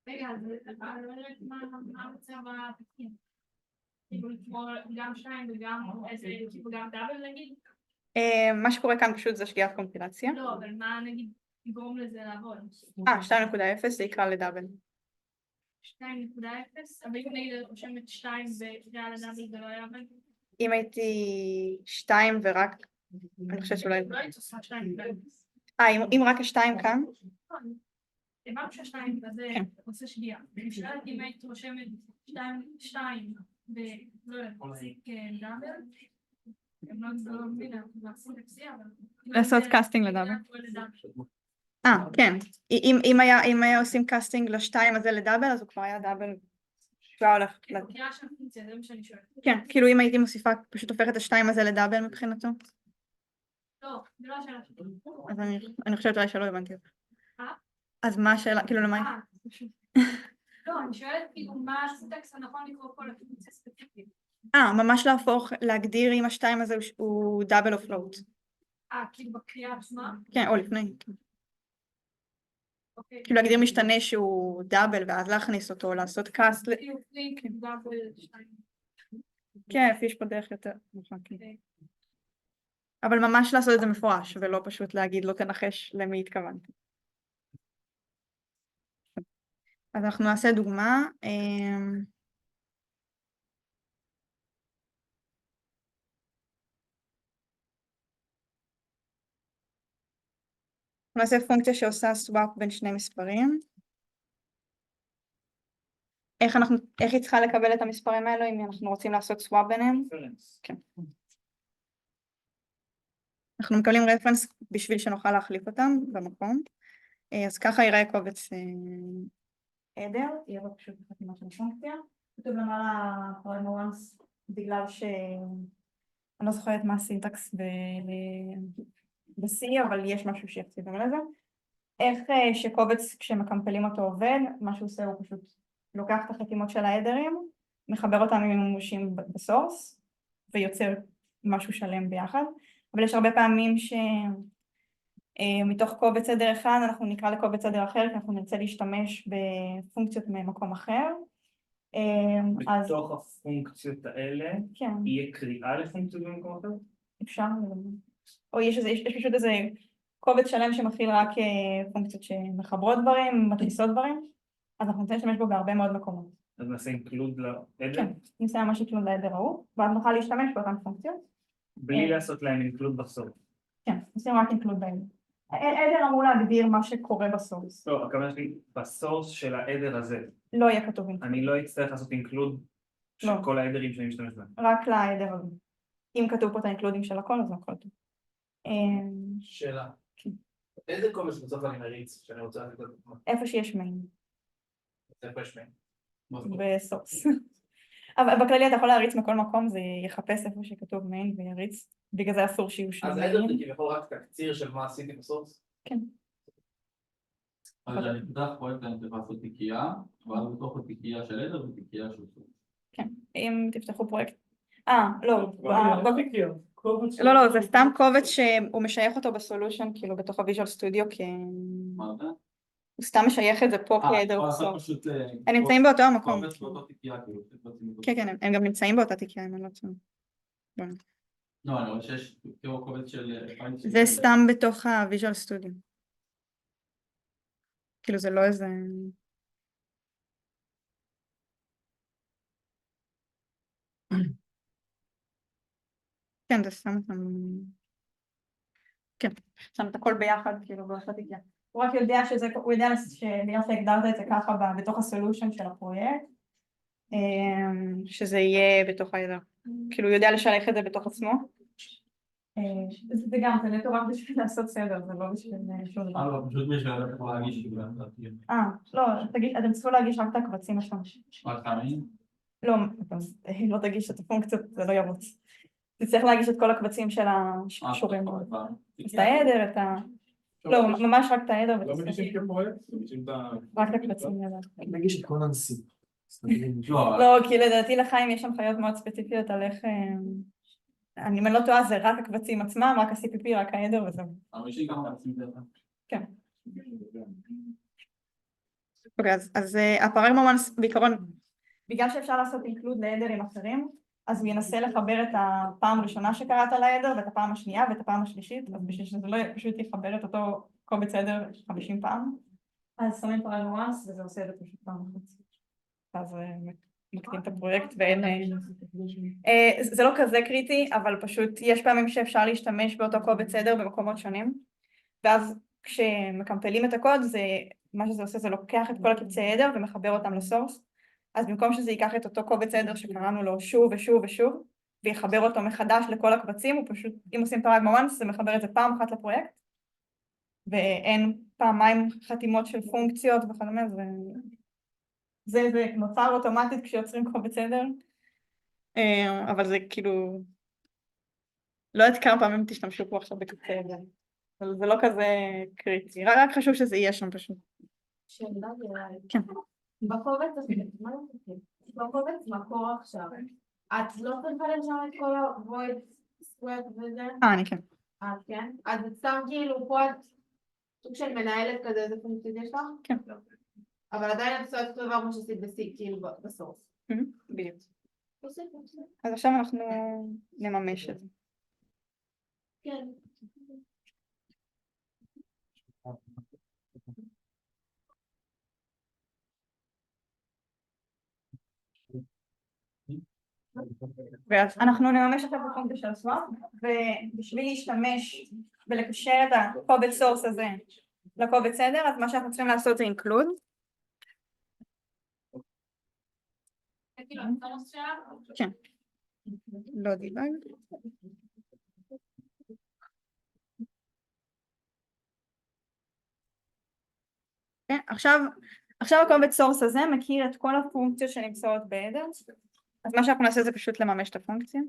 רגע, אז אני לא יודעת מה המצב התקציב. כאילו לקרוא גם 2 וגם איזה, כאילו גם דאבל נגיד? מה שקורה כאן פשוט זה שגיאת קומפילציה. לא, אבל מה נגיד יגרום לזה לעבוד? 2.0 זה יקרא לדאבל. 2.0, אבל אם נגיד אני רושמת 2 וקריאה לדאבל זה לא יעבוד? אם הייתי 2 ורק, אני חושבת שאולי... לא הייתי עושה 2.0. אם רק השתיים כאן, הבנו שהשתיים הזה עושה שגיאה. אני שואלת אם היית רושמת 2 ולא יודעת, פסיק דאבל, הם לא מבינה, לעשות פסיעה, אבל... לעשות קאסטינג לדאבל. כן, אם היה עושים קאסטינג לשתיים הזה לדאבל, אז הוא כבר היה דאבל. בקריאה של הפונקציה, זה מה שאני שואלת. כן, כאילו אם הייתי מוסיפה, פשוט הופכת את השתיים הזה לדאבל מבחינתו. לא, זה לא השאלה שלי. אז אני חושבת אולי שלא הבנתי אותך. אז מה השאלה, כאילו למה? לא, אני שואלת כאילו מה הסינטקס הנכון לקרוא פה לפונקציה ספציפית. ממש להגדיר אם השתיים הזה הוא דאבל או פלוט. כאילו בקריאה עצמה? כן, או לפני. כאילו להגדיר משתנה שהוא דאבל ואז להכניס אותו, לעשות קאסט. כאילו פליק, דאבל, 2. כן, יש פה דרך יותר. אבל ממש לעשות את זה מפורש, ולא פשוט להגיד לא תנחש למי התכוונתי. אז אנחנו נעשה דוגמה. נעשה פונקציה שעושה סוואפ בין שני מספרים. איך היא צריכה לקבל את המספרים האלו אם אנחנו רוצים לעשות סוואפ ביניהם? כן. אנחנו מקבלים רפרנס בשביל שנוכל להחליף אותם במקום. אז ככה ייראה קובץ עדר, יהיה בו פשוט חתימה של פונקציה. כתוב למעלה פרמורנס בגלל אני לא זוכרת מה הסינטקס ב-C, אבל יש משהו שיחצי גם לזה. איך שקובץ כשמקמפלים אותו עובד, מה שהוא עושה הוא פשוט לוקח את החתימות של העדרים, מחבר אותם עם ממושים בסורס, ויוצר משהו שלם ביחד. אבל יש הרבה פעמים שמתוך קובץ עדר אחד אנחנו נקרא לקובץ עדר אחר, כי אנחנו נרצה להשתמש בפונקציות ממקום אחר. בתוך הפונקציות האלה יהיה קריאה לפונקציות במקום אחר? אפשר, או יש פשוט איזה קובץ שלם שמכיל רק פונקציות שמחברות דברים, מדפיסות דברים, אז אנחנו נצא להשתמש בו בהרבה מאוד מקומות. אז נעשה אינקלוד לעדר? כן, נעשה ממש אינקלוד לעדר ההוא, ואז נוכל להשתמש באותן פונקציות. בלי לעשות להם אינקלוד בסורס? כן, עושים רק אינקלוד בעדר. העדר אמור להגדיר מה שקורה בסורס. לא, הכוונה שלי, בסורס של העדר הזה. לא יהיה כתוב אינקלוד. אני לא אצטרך לעשות אינקלוד של כל העדרים שאני משתמש בהם. רק לעדר הזה. אם כתוב פה את האינקלודים של הכל, אז הכל טוב. שאלה. איזה קובץ בסוף אני מריץ שאני רוצה לתת דוגמה? איפה שיש מיין. איפה יש מיין? בסורס. אבל בכללי אתה יכול להריץ מכל מקום, זה יחפש איפה שכתוב מיין ויריץ. בגלל זה אסור שיהיו שני אז מיין. העדר זה כביכול רק תקציר של מה עשיתי בסורס? כן. אז אני פותח פרויקט, אני צריך לעשות תיקייה, ואז בתוך התיקייה של עדר ותיקייה של סורס. כן, אם תפתחו פרויקט. לא, זה סתם קובץ שהוא משייך אותו בסולושן, כאילו בתוך הוויז'ואל סטודיו, מה זה? הוא סתם משייך את זה פה כעדר בסורס. הם נמצאים באותו המקום. קובץ באותו תיקייה, כאילו. כן, כן, הם גם נמצאים באותה תיקייה, אם אני לא טועה. לא, אני רואה שיש תראו קובץ של... זה סתם בתוך הוויז'ואל סטודיו. כאילו זה לא איזה... כן, זה שם אותם... כן, שם את הכל ביחד, כאילו באותה תיקייה. הוא רק יודע שזה, הוא יודע שבגלל שהגדרת את זה ככה בתוך הסולושן של הפרויקט, שזה יהיה בתוך העדר. כאילו הוא יודע לשלח את זה בתוך עצמו. זה גם, זה נטו רק בשביל לעשות סדר, זה לא בשביל שום דבר. לא, פשוט בשביל להגיש לא, אתם צריכו להגיש רק את הקבצים השונים. רק תאמין? לא תגיש את הפונקציות, זה לא ירוץ. אתה צריך להגיש את כל הקבצים של הקשורים. אז את העדר, את ה... לא, ממש רק את העדר. לא מגישים כפרויקט? מגישים את ה... רק את הקבצים. נגיש את כל הנשיא. לא, כי לדעתי לחיים יש הנחיות מאוד ספציפיות על איך אם אני לא טועה זה רק הקבצים עצמם, רק ה-CPP, רק ההדר וזהו. אבל יש לי גם לעצמי דרך. כן. אוקיי, אז הפרגמומנס בעיקרון, בגלל שאפשר לעשות אינקלוד להדרים אחרים, אז הוא ינסה לחבר את הפעם הראשונה שקראת להדר, ואת הפעם השנייה ואת הפעם השלישית, אז בשביל שזה לא פשוט יחבר את אותו קובץ הדר 50 פעם, אז שמים פרגמומנס וזה עושה את זה פשוט פעם אחת. אז מקדים את הפרויקט ואין... זה לא כזה קריטי, אבל פשוט יש פעמים שאפשר להשתמש באותו קובץ הדר במקומות שונים, ואז כשמקמפלים את הקוד, מה שזה עושה זה לוקח את כל הקבצי הדר ומחבר אותם לסורס, אז במקום שזה ייקח את אותו קובץ הדר שקראנו לו שוב ושוב ושוב, ויחבר אותו מחדש לכל הקבצים, הוא פשוט, אם עושים פרגמומנס, זה מחבר את זה פעם אחת לפרויקט, ואין פעמיים חתימות של פונקציות וכדומה, זה נוצר אוטומטית כשיוצרים קובץ הדר, אבל זה כאילו, לא יודעת כמה פעמים תשתמשו פה עכשיו בקבצי הדר, אבל זה לא כזה קריטי, רק חשוב שזה יהיה שם פשוט. שאלה אליי. כן. בקובץ הזה, מה זה? בקובץ מקור עכשיו. את לא צריכה לרשום את כל ה-void square וזה? אני כן. כן? אז את סתם כאילו פה את סוג של מנהלת כזה, איזה פונקציות יש לך? כן. אבל עדיין את עושה את אותו דבר כמו שעשית ב-C, כאילו בסורס. בדיוק. בסדר. אז עכשיו אנחנו נממש את זה. כן. ואז אנחנו נממש עכשיו בפונקציה של הסוואפ, ובשביל להשתמש ולקשר את הקובץ סורס הזה לקובץ הדר, אז מה שאנחנו צריכים לעשות זה include. כן. לא דיבג. כן, עכשיו הקובץ סורס הזה מכיר את כל הפונקציות שנמצאות בהדר, אז מה שאנחנו נעשה זה פשוט לממש את הפונקציה.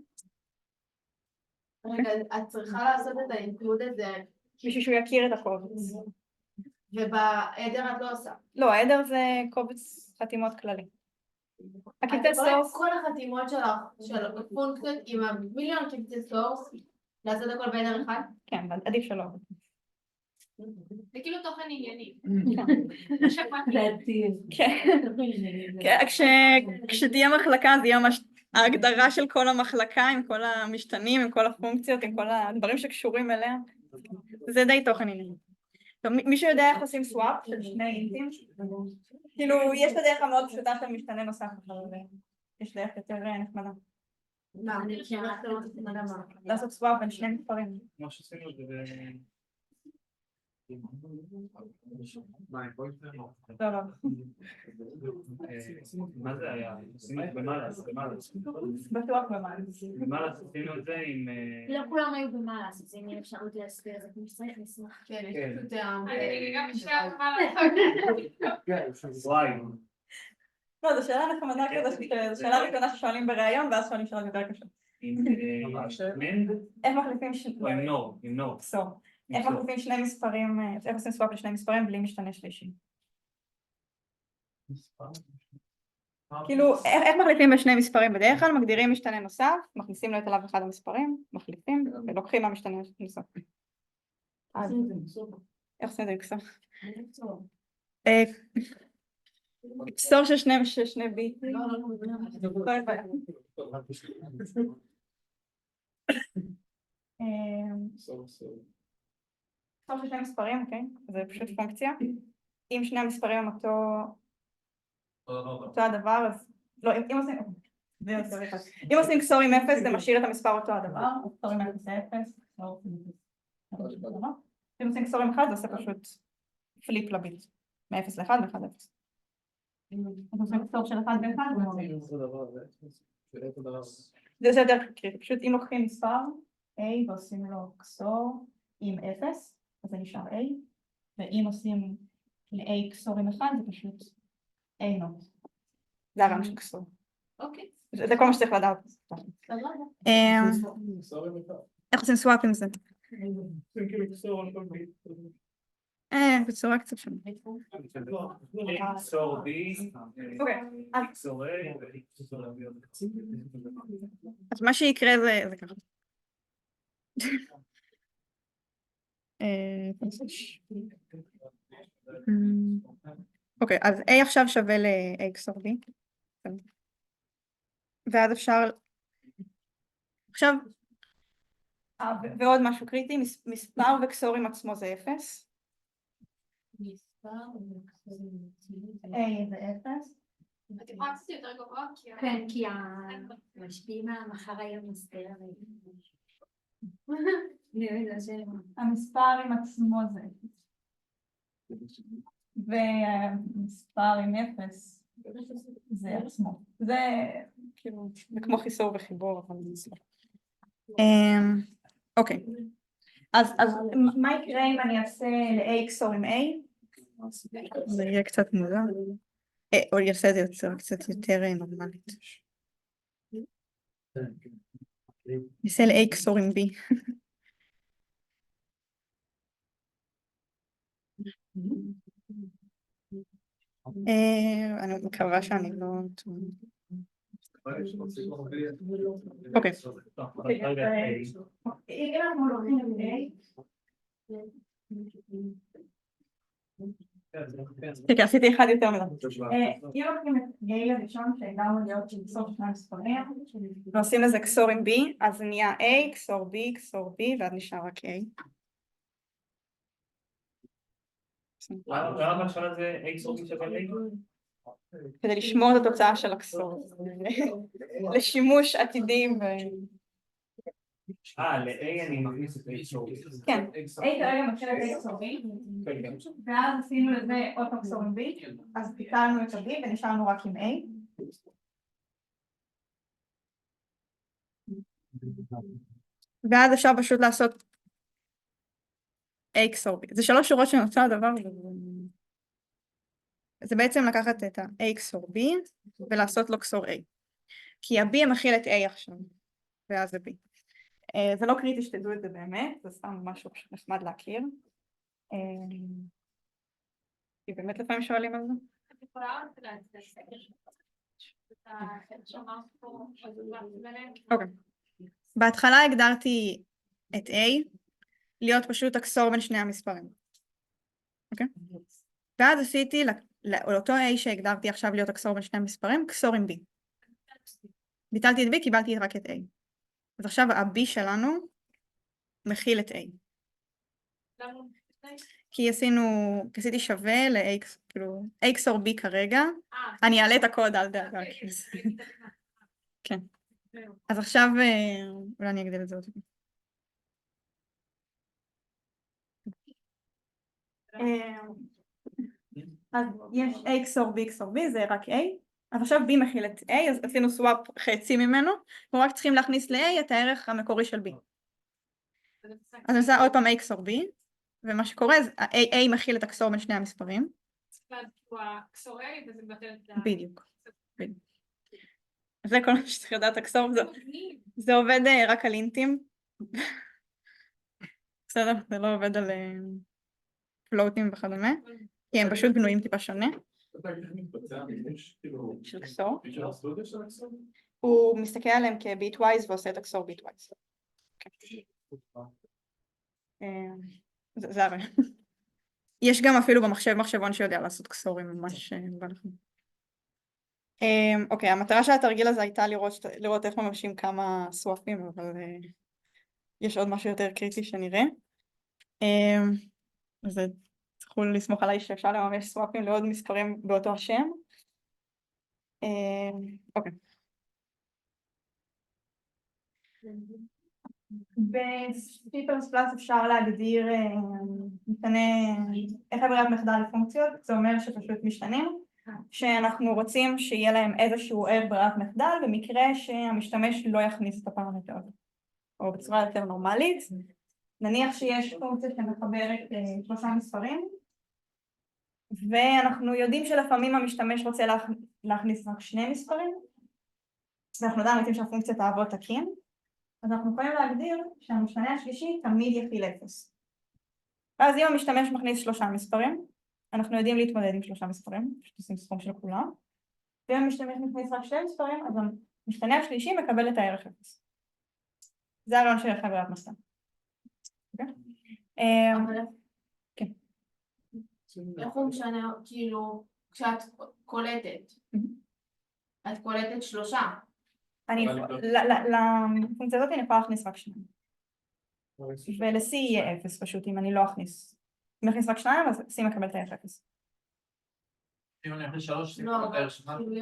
רגע, את צריכה לעשות את האינקלוד הזה בשביל שהוא יכיר את הקובץ. ובהדר את לא עושה. לא, ההדר זה קובץ חתימות כללי. הקבצי סורס... כל החתימות של הפונקציות עם המיליון קבצי סורס, לעשות הכל בהדר אחד? כן, עדיף שלא. זה כאילו תוכן ענייני. כן, כשתהיה מחלקה זה יהיה ממש ההגדרה של כל המחלקה עם כל המשתנים, עם כל הפונקציות, עם כל הדברים שקשורים אליה. זה די תוכן ענייני. מישהו יודע איך עושים סוואפ של שני אינטים? כאילו יש את הדרך המאוד פשוטה של משתנה נוסף, אבל יש דרך יותר נחמדה. מה, אני שאלה לעשות סוואפ בין שני מספרים. כמו שעשינו את זה לא, לא. מה זה היה? עשינו את זה במלאס. בטוח במלאס. במלאס עשינו את זה עם... לא כולם היו במלאס, אז אם יהיה אפשרות להסביר את זה כמו שצריך, נשמח. כן, יש פשוט... אני גם משלב מה לעשות. וואי. לא, זו שאלה נחמדה כזה, זו שאלה ראשונה ששואלים בראיון, ואז שואלים שאלה יותר קשה. עם מנד? איך מחליפים... או עם נור, עם נור. איך מחליפים שני מספרים, איך עושים סוואפ לשני מספרים בלי משתנה שלישי? כאילו, איך מחליפים בשני מספרים? בדרך כלל מגדירים משתנה נוסף, מכניסים לו את עליו אחד המספרים, מחליפים, ולוקחים מהמשתנה נוסף. איך עושים את זה בקסור? קסור של שני ביט. קסור של שני מספרים, אוקיי? זה פשוט פונקציה. אם שני המספרים הם אותו הדבר, אז... לא, אם עושים קסור עם 0, זה משאיר את המספר אותו הדבר. קסור עם 0 זה 0. אם עושים קסור עם 1, זה עושה פשוט פליפ לביט. מ-0 ל-1 ו-1 ל-0. אז עושים קסור של 1 ו-1. זה יותר קריטי. פשוט אם לוקחים מספר A ועושים לו קסור עם 0, אז זה נשאר A. ואם עושים ל-A קסור עם 1, זה פשוט A נוט. זה הרעיון של קסור. אוקיי. זה כל מה שצריך לדעת. איך עושים סוואפ עם זה? בצורה קצת שונה. קסור B, קסור A, אז מה שיקרה זה ככה. אוקיי, אז A עכשיו שווה ל-A XOR B. ואז אפשר... עכשיו, ועוד משהו קריטי, מספר וקסור עם עצמו זה 0. מספר A זה 0. את יכולה קצת יותר גבוה? כן, כי המשפיעים מהמחר היום מסתר. המספר עם עצמו זה 0. ומספר עם 0 זה עצמו. זה כאילו, זה כמו חיסור וחיבור, אבל זה מספר. אוקיי. אז מה יקרה אם אני אעשה ל-A XOR עם A? זה יהיה קצת מוזר. או יעשה את זה קצת יותר נורמלית. נעשה ל-A XOR עם B. אני מקווה שאני לא... אוקיי. אם אנחנו לוקחים את A... כן, עשיתי אחד יותר מזה. אם לוקחים את A הראשון שהגדרנו להיות של XOR שני מספרים ועושים לזה XOR עם B, אז נהיה A, XOR B, XOR B ואז נשאר רק A. למה בהתחלה זה A XOR B שווה A? כדי לשמור את התוצאה של XOR. לשימוש עתידי ו... ל-A אני מכניס את A XOR B. כן, A כרגע מתחיל את A XOR B, ואז עשינו לזה עוד פעם XOR עם B, אז ביטלנו את ה-B ונשארנו רק עם A. ואז אפשר פשוט לעשות A XOR B. זה 3 שורות שנוצר הדבר הזה. זה בעצם לקחת את ה-A XOR B ולעשות לו XOR A. כי ה-B מכיל את A עכשיו, ואז זה B. זה לא קריטי שתדעו את זה באמת, זה סתם משהו נחמד להכיר. כי באמת לפעמים שואלים על זה. את יכולה להסתכל את שאמרת פה, אוקיי. בהתחלה הגדרתי את A להיות פשוט XOR בין שני המספרים. אוקיי? ואז עשיתי לאותו A שהגדרתי עכשיו להיות XOR בין שני המספרים, XOR עם B. ביטלתי את B, קיבלתי רק את A. אז עכשיו ה-B שלנו מכיל את A. כי עשיתי שווה ל-A, כאילו, A XOR B כרגע, אני אעלה את הקוד על דאגה. כן. אז עכשיו, אולי אני אגדל את זה עוד. אז יש A XOR B XOR B, זה רק A. אז עכשיו B מכיל את A, אז עשינו סוואפ חצי ממנו, אנחנו רק צריכים להכניס ל-A את הערך המקורי של B. אז אני עושה עוד פעם A XOR B, ומה שקורה זה A מכיל את XOR בין שני המספרים. בדיוק. זה כל מה שצריך לדעת XOR, זה עובד רק על אינטים. בסדר, זה לא עובד על פלוטים וכדומה, כי הם פשוט בנויים טיפה שונה. של XOR. הוא מסתכל עליהם כביטווייז ועושה את XOR ביטווייז. זה הרעיון. יש גם אפילו מחשבון שיודע לעשות XORים ממש בא לכם. אוקיי, המטרה של התרגיל הזה הייתה לראות איך מממשים כמה סוואפים, אבל יש עוד משהו יותר קריטי שנראה. אז צריכו לסמוך עליי שאפשר לממש סוואפים לעוד מספרים באותו השם. אוקיי. ב-C++ אפשר להגדיר משתנה, איך הברירת מחדל לפונקציות, זה אומר שפשוט משתנים, שאנחנו רוצים שיהיה להם איזשהו ערך ברירת מחדל, במקרה שהמשתמש לא יכניס את הפרמטר הזה, או בצורה יותר נורמלית. נניח שיש פונקציה שמחברת 3 מספרים, ואנחנו יודעים שלפעמים המשתמש רוצה להכניס רק 2 מספרים, ואנחנו עדיין רוצים שהפונקציה תעבוד תקין, אז אנחנו יכולים להגדיר שהמשתנה השלישי תמיד יכיל 0. ואז אם המשתמש מכניס 3 מספרים, אנחנו יודעים להתמודד עם 3 מספרים, פשוט עושים סכום של כולם, ואם המשתמש מכניס רק 2 מספרים, אז המשתנה השלישי מקבל את הערך 0. זה הרעיון של ברירת מחדל. אבל כן. איך הוא משנה, כאילו, כשאת קולטת, את קולטת 3. לפונקציה הזאת אני יכולה להכניס רק 2. ול-C יהיה 0 פשוט אם אני לא אכניס. אם אני אכניס רק 2 אז C מקבל את ה-0. אם אני אכניס 3, לא, אבל כאילו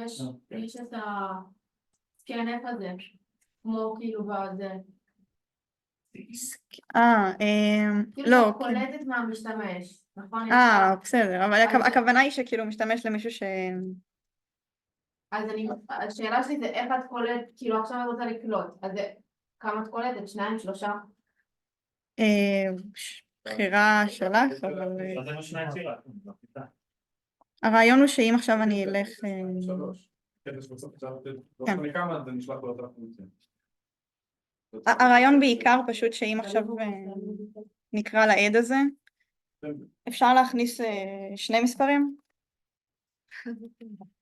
יש את הסקנף הזה, כמו כאילו בזה. כאילו לא, את קולטת מהמשתמש, נכון? בסדר, אבל הכוונה היא שכאילו משתמש למישהו ש... אז השאלה שלי זה איך את קולטת, כאילו עכשיו את רוצה לקלוט, אז כמה את קולטת? 2, 3? בחירה שלך, אבל... זה מה שניים צירה. הרעיון הוא שאם עכשיו אני אלך... 3. כמה זה נשלח לאותה פונקציה. הרעיון בעיקר פשוט שאם עכשיו נקרא לעד הזה, אפשר להכניס 2 מספרים,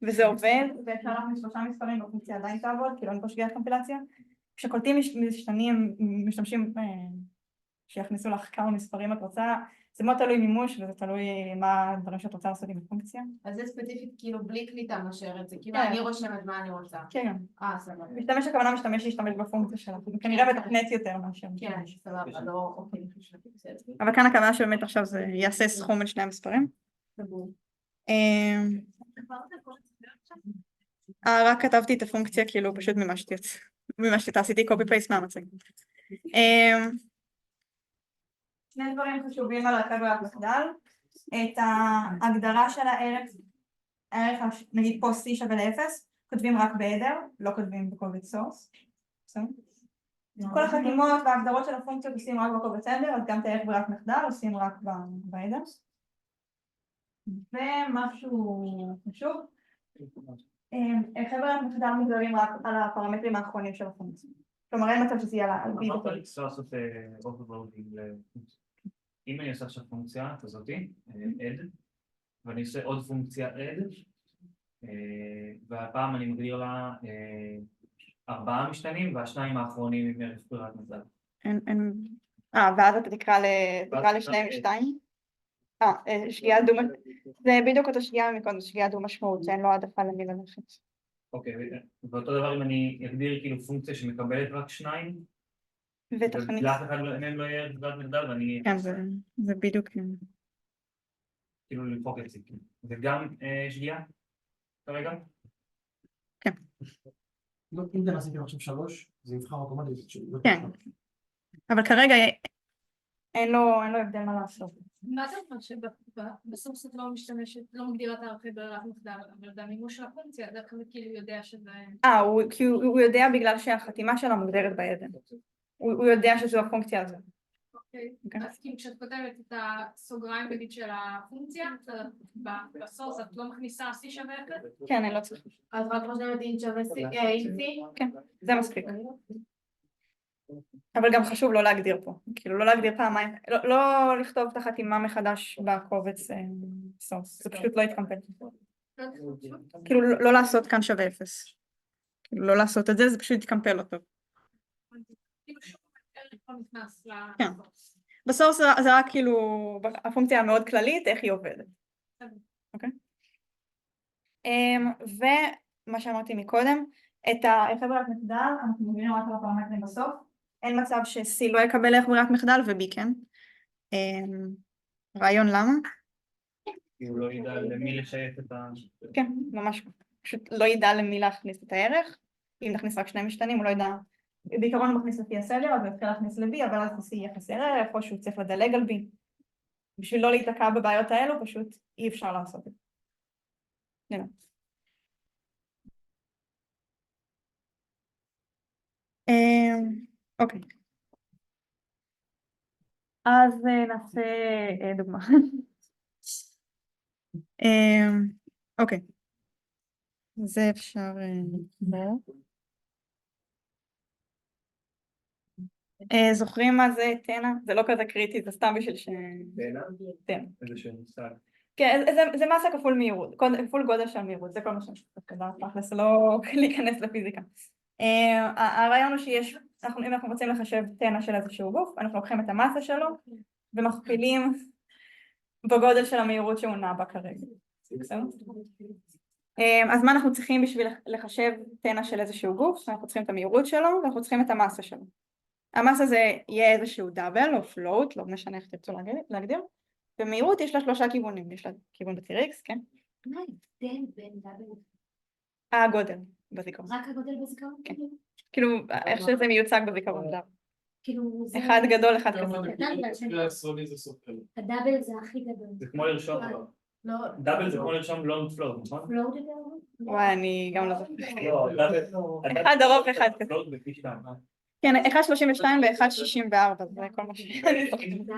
וזה עובד, ואפשר להכניס 3 מספרים, והפונקציה עדיין תעבוד, כאילו אין פה שגיאת קומפילציה. כשקולטים משתנים, משתמשים שיכניסו לך כמה מספרים את רוצה, זה מאוד תלוי מימוש, וזה תלוי מה הדברים שאת רוצה לעשות עם הפונקציה. אז זה ספציפית כאילו בלי קליטה מאשר את זה, כאילו כן. אני רושמת מה אני רוצה. כן, סבבה. משתמש הכוונה משתמש להשתמש בפונקציה שלה, כנראה מתכנת יותר מאשר. כן, סבבה, לא, אוקיי. אבל כאן הכוונה שבאמת עכשיו זה יעשה סכום בין 2 מספרים. רק כתבתי את הפונקציה כאילו פשוט מימשתי, עשיתי קופי פייסט מהמצגת. 2 דברים חשובים על ברירת מחדל, את ההגדרה של הערך, נגיד פה C שווה ל-0, כותבים רק בהדר, לא כותבים בקובץ סורס. כל החתימות וההגדרות של הפונקציות עושים רק בקובץ הדר, אז גם את הערך ברירת מחדל עושים רק בהדר. ומשהו חשוב, חבר'ה מחדל מוגדרים רק על הפרמטרים האחרונים של הפונקציה. כלומר אין מצב שזה יהיה על ביד אמרת לי אפשר לעשות אוברלודינג לפונקציה. אם אני עושה עכשיו פונקציה כזאתי, add, ואני עושה עוד פונקציה add, והפעם אני מגדיר לה 4 משתנים, והשניים האחרונים עם ערך ברירת מחדל. ואז אתה תקרא לשניהם 2? שגיאה דו, זה בדיוק אותה שגיאה מקודם, שגיאה דו משמעות, זה אין לו העדפה למי ללכת. אוקיי, ואותו דבר אם אני אגדיר כאילו פונקציה שמקבלת רק 2, ותכניס. ולאף אחד מהם לא יהיה ערך ברירת מחדל, ואני... כן, זה בדיוק. כאילו למחוק את זה, וגם שגיאה כרגע? כן. אם זה נעשיתי עכשיו 3, זה יבחר אוטומטית. כן, אבל כרגע אין לו הבדל מה לעשות. מה זה אומר שבסוף את לא משתמשת, לא מגדירה את הערכי ברירת מחדל, אבל במימוש של הפונקציה, דרך כלל כאילו יודע שזה... הוא יודע בגלל שהחתימה שלה מוגדרת בעדן. הוא יודע שזו הפונקציה הזאת. אוקיי, אז כאילו כשאת כותבת את הסוגריים נגיד של הפונקציה, בסוף את לא מכניסה C שווה 0? כן, אני לא צריכה. אז רק רושמת אינט שווה C? כן, זה מספיק. אבל גם חשוב לא להגדיר פה, כאילו לא להגדיר פעמיים, לא לכתוב את החתימה מחדש בקובץ סורס, זה פשוט לא יתקמפל. כאילו לא לעשות כאן שווה 0. כאילו לא לעשות את זה, זה פשוט יתקמפל אותו. כאילו שום ערך לא נכנס כן. בסורס זה רק כאילו הפונקציה המאוד כללית, איך היא עובדת. אוקיי? ומה שאמרתי מקודם, את הערך ברירת מחדל, אנחנו מבינים רק על הפרמטרים בסוף. אין מצב ש-C לא יקבל ערך ברירת מחדל ו-B כן. רעיון למה? כי הוא לא ידע למי לשייך את ה... כן, ממש. פשוט לא ידע למי להכניס את הערך. אם נכניס רק 2 משתנים, הוא לא ידע. בעיקרון הוא מכניס לפי הסדר, אז הוא יתחיל להכניס ל-B, אבל אז C יחס ערך, או שהוא צריך לדלג על B. בשביל לא להיתקע בבעיות האלו, פשוט אי אפשר לעשות את זה. נראה. אוקיי. אז נעשה דוגמה. אוקיי. זה אפשר... זוכרים מה זה תנה? זה לא כזה קריטי, זה סתם בשביל ש... תנה? תנה. איזה שם מושג. כן, זה מסה כפול מהירות, כפול גודל של מהירות, זה כל מה שאני חושבת כדאי, תכלס לא להיכנס לפיזיקה. הרעיון הוא שיש, אם אנחנו רוצים לחשב תנה של איזשהו גוף, אנחנו לוקחים את המסה שלו, ומכפילים בגודל של המהירות שהוא נע בה כרגע. אז מה אנחנו צריכים בשביל לחשב תנע של איזשהו גוף? אנחנו צריכים את המהירות שלו ואנחנו צריכים את המסה שלו. המסה זה יהיה איזשהו דאבל או פלוט, לא משנה איך תרצו להגדיר, ומהירות יש לה 3 כיוונים, יש לה כיוון בציר X, כן? מה ההבדל בין דאבל? הגודל בזיכרון. רק הגודל בזיכרון? כן. כאילו, איך שזה מיוצג בזיכרון דאבל. כאילו זה... אחד גדול, אחד קטן. הדאבל זה הכי גדול. זה כמו לרשום, לא, דאבל זה כמו לרשום לונג פלוט, נכון? פלוט יותר? וואי, אני גם לא זוכרת. לא, דאבל, אחד ארוך, אחד קטן. פלוט בפי 2. כן, 1.32 ו-1.64, זה כל מה שאני זוכרת.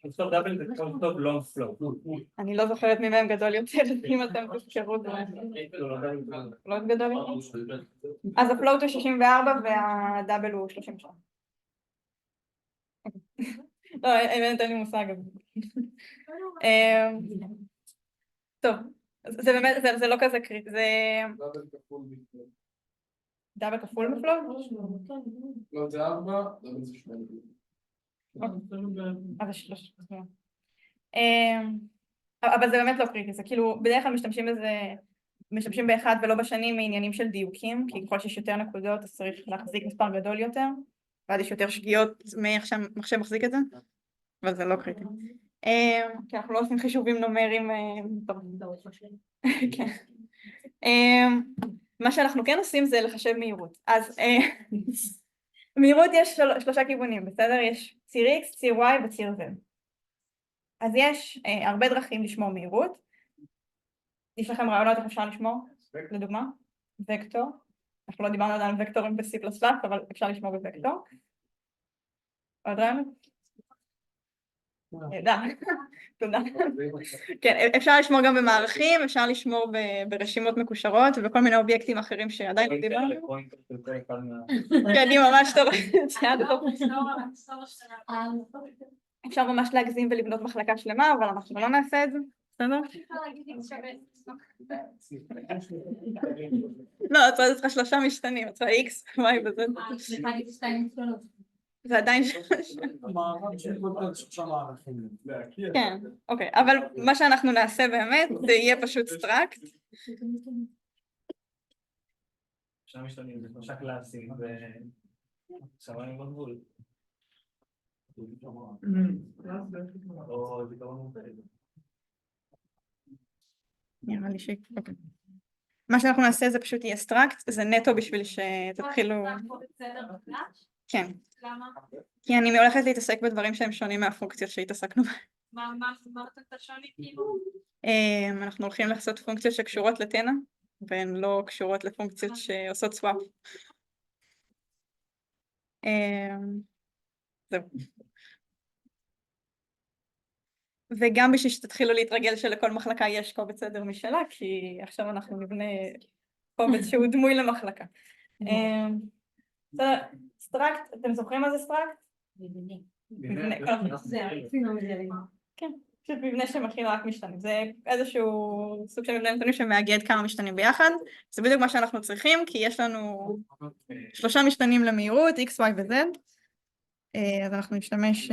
לכתוב דאבל זה כמו לכתוב לונג פלוט. אני לא זוכרת מי מהם גדול יותר, אם אתם תזכרו את זה. פלוט גדול יותר? אז הפלוט הוא 64 והדאבל הוא 32. לא, אין לי מושג. טוב, זה באמת, זה לא כזה קריטי, זה... דאבל כפול בפלוט? לא, זה 4, דאבל זה 2. אז זה 3. אבל זה באמת לא קריטי, זה כאילו בדרך כלל משתמשים באחד ולא בשני מעניינים של דיוקים, כי ככל שיש יותר נקודות אז צריך להחזיק מספר גדול יותר, ואז יש יותר שגיאות מאיך שהמחשב מחזיק את זה, אבל זה לא קריטי. כי אנחנו לא עושים חישובים נומריים. כן. מה שאנחנו כן עושים זה לחשב מהירות. אז מהירות יש 3 כיוונים, בסדר? יש ציר X, ציר Y וציר Z. אז יש הרבה דרכים לשמור מהירות. יש לכם רעיונות איך אפשר לשמור? לדוגמה, וקטור. אנחנו לא דיברנו עדיין על וקטורים ב-C++, אבל אפשר לשמור בוקטור. עוד רעיונות? תודה. כן, אפשר לשמור גם במערכים, אפשר לשמור ברשימות מקושרות ובכל מיני אובייקטים אחרים שעדיין לא דיברנו. כן, אני ממש טוב. אפשר ממש להגזים ולבנות מחלקה שלמה, אבל אנחנו לא נעשה את זה, בסדר? לא, את צריכה 3 משתנים, את צריכה X, Y וזה. זה עדיין 3. כן, אוקיי, אבל מה שאנחנו נעשה באמת זה יהיה פשוט סטרקט. שם משתנים, זה 3 קלאסים ושמיים בגבול. או זיכרון מובטל. נראה לי אוקיי. מה שאנחנו נעשה זה פשוט יהיה סטרקט, זה נטו בשביל שתתחילו... כן. למה? כי אני הולכת להתעסק בדברים שהם שונים מהפונקציות שהתעסקנו בהן. מה אתה שוני כאילו? אנחנו הולכים לעשות פונקציות שקשורות לתנע, והן לא קשורות לפונקציות שעושות סוואפ. זהו. וגם בשביל שתתחילו להתרגל שלכל מחלקה יש קובץ סדר משלה, כי עכשיו אנחנו נבנה קובץ שהוא דמוי למחלקה. סטרקט, אתם זוכרים מה זה סטרקט? מבנה. כן, פשוט מבנה שמכיל רק משתנים. זה איזשהו סוג של מבנה נתונים שמאגד כמה משתנים ביחד. זה בדיוק מה שאנחנו צריכים, כי יש לנו 3 משתנים למהירות, X, Y ו-Z. אז אנחנו נשתמש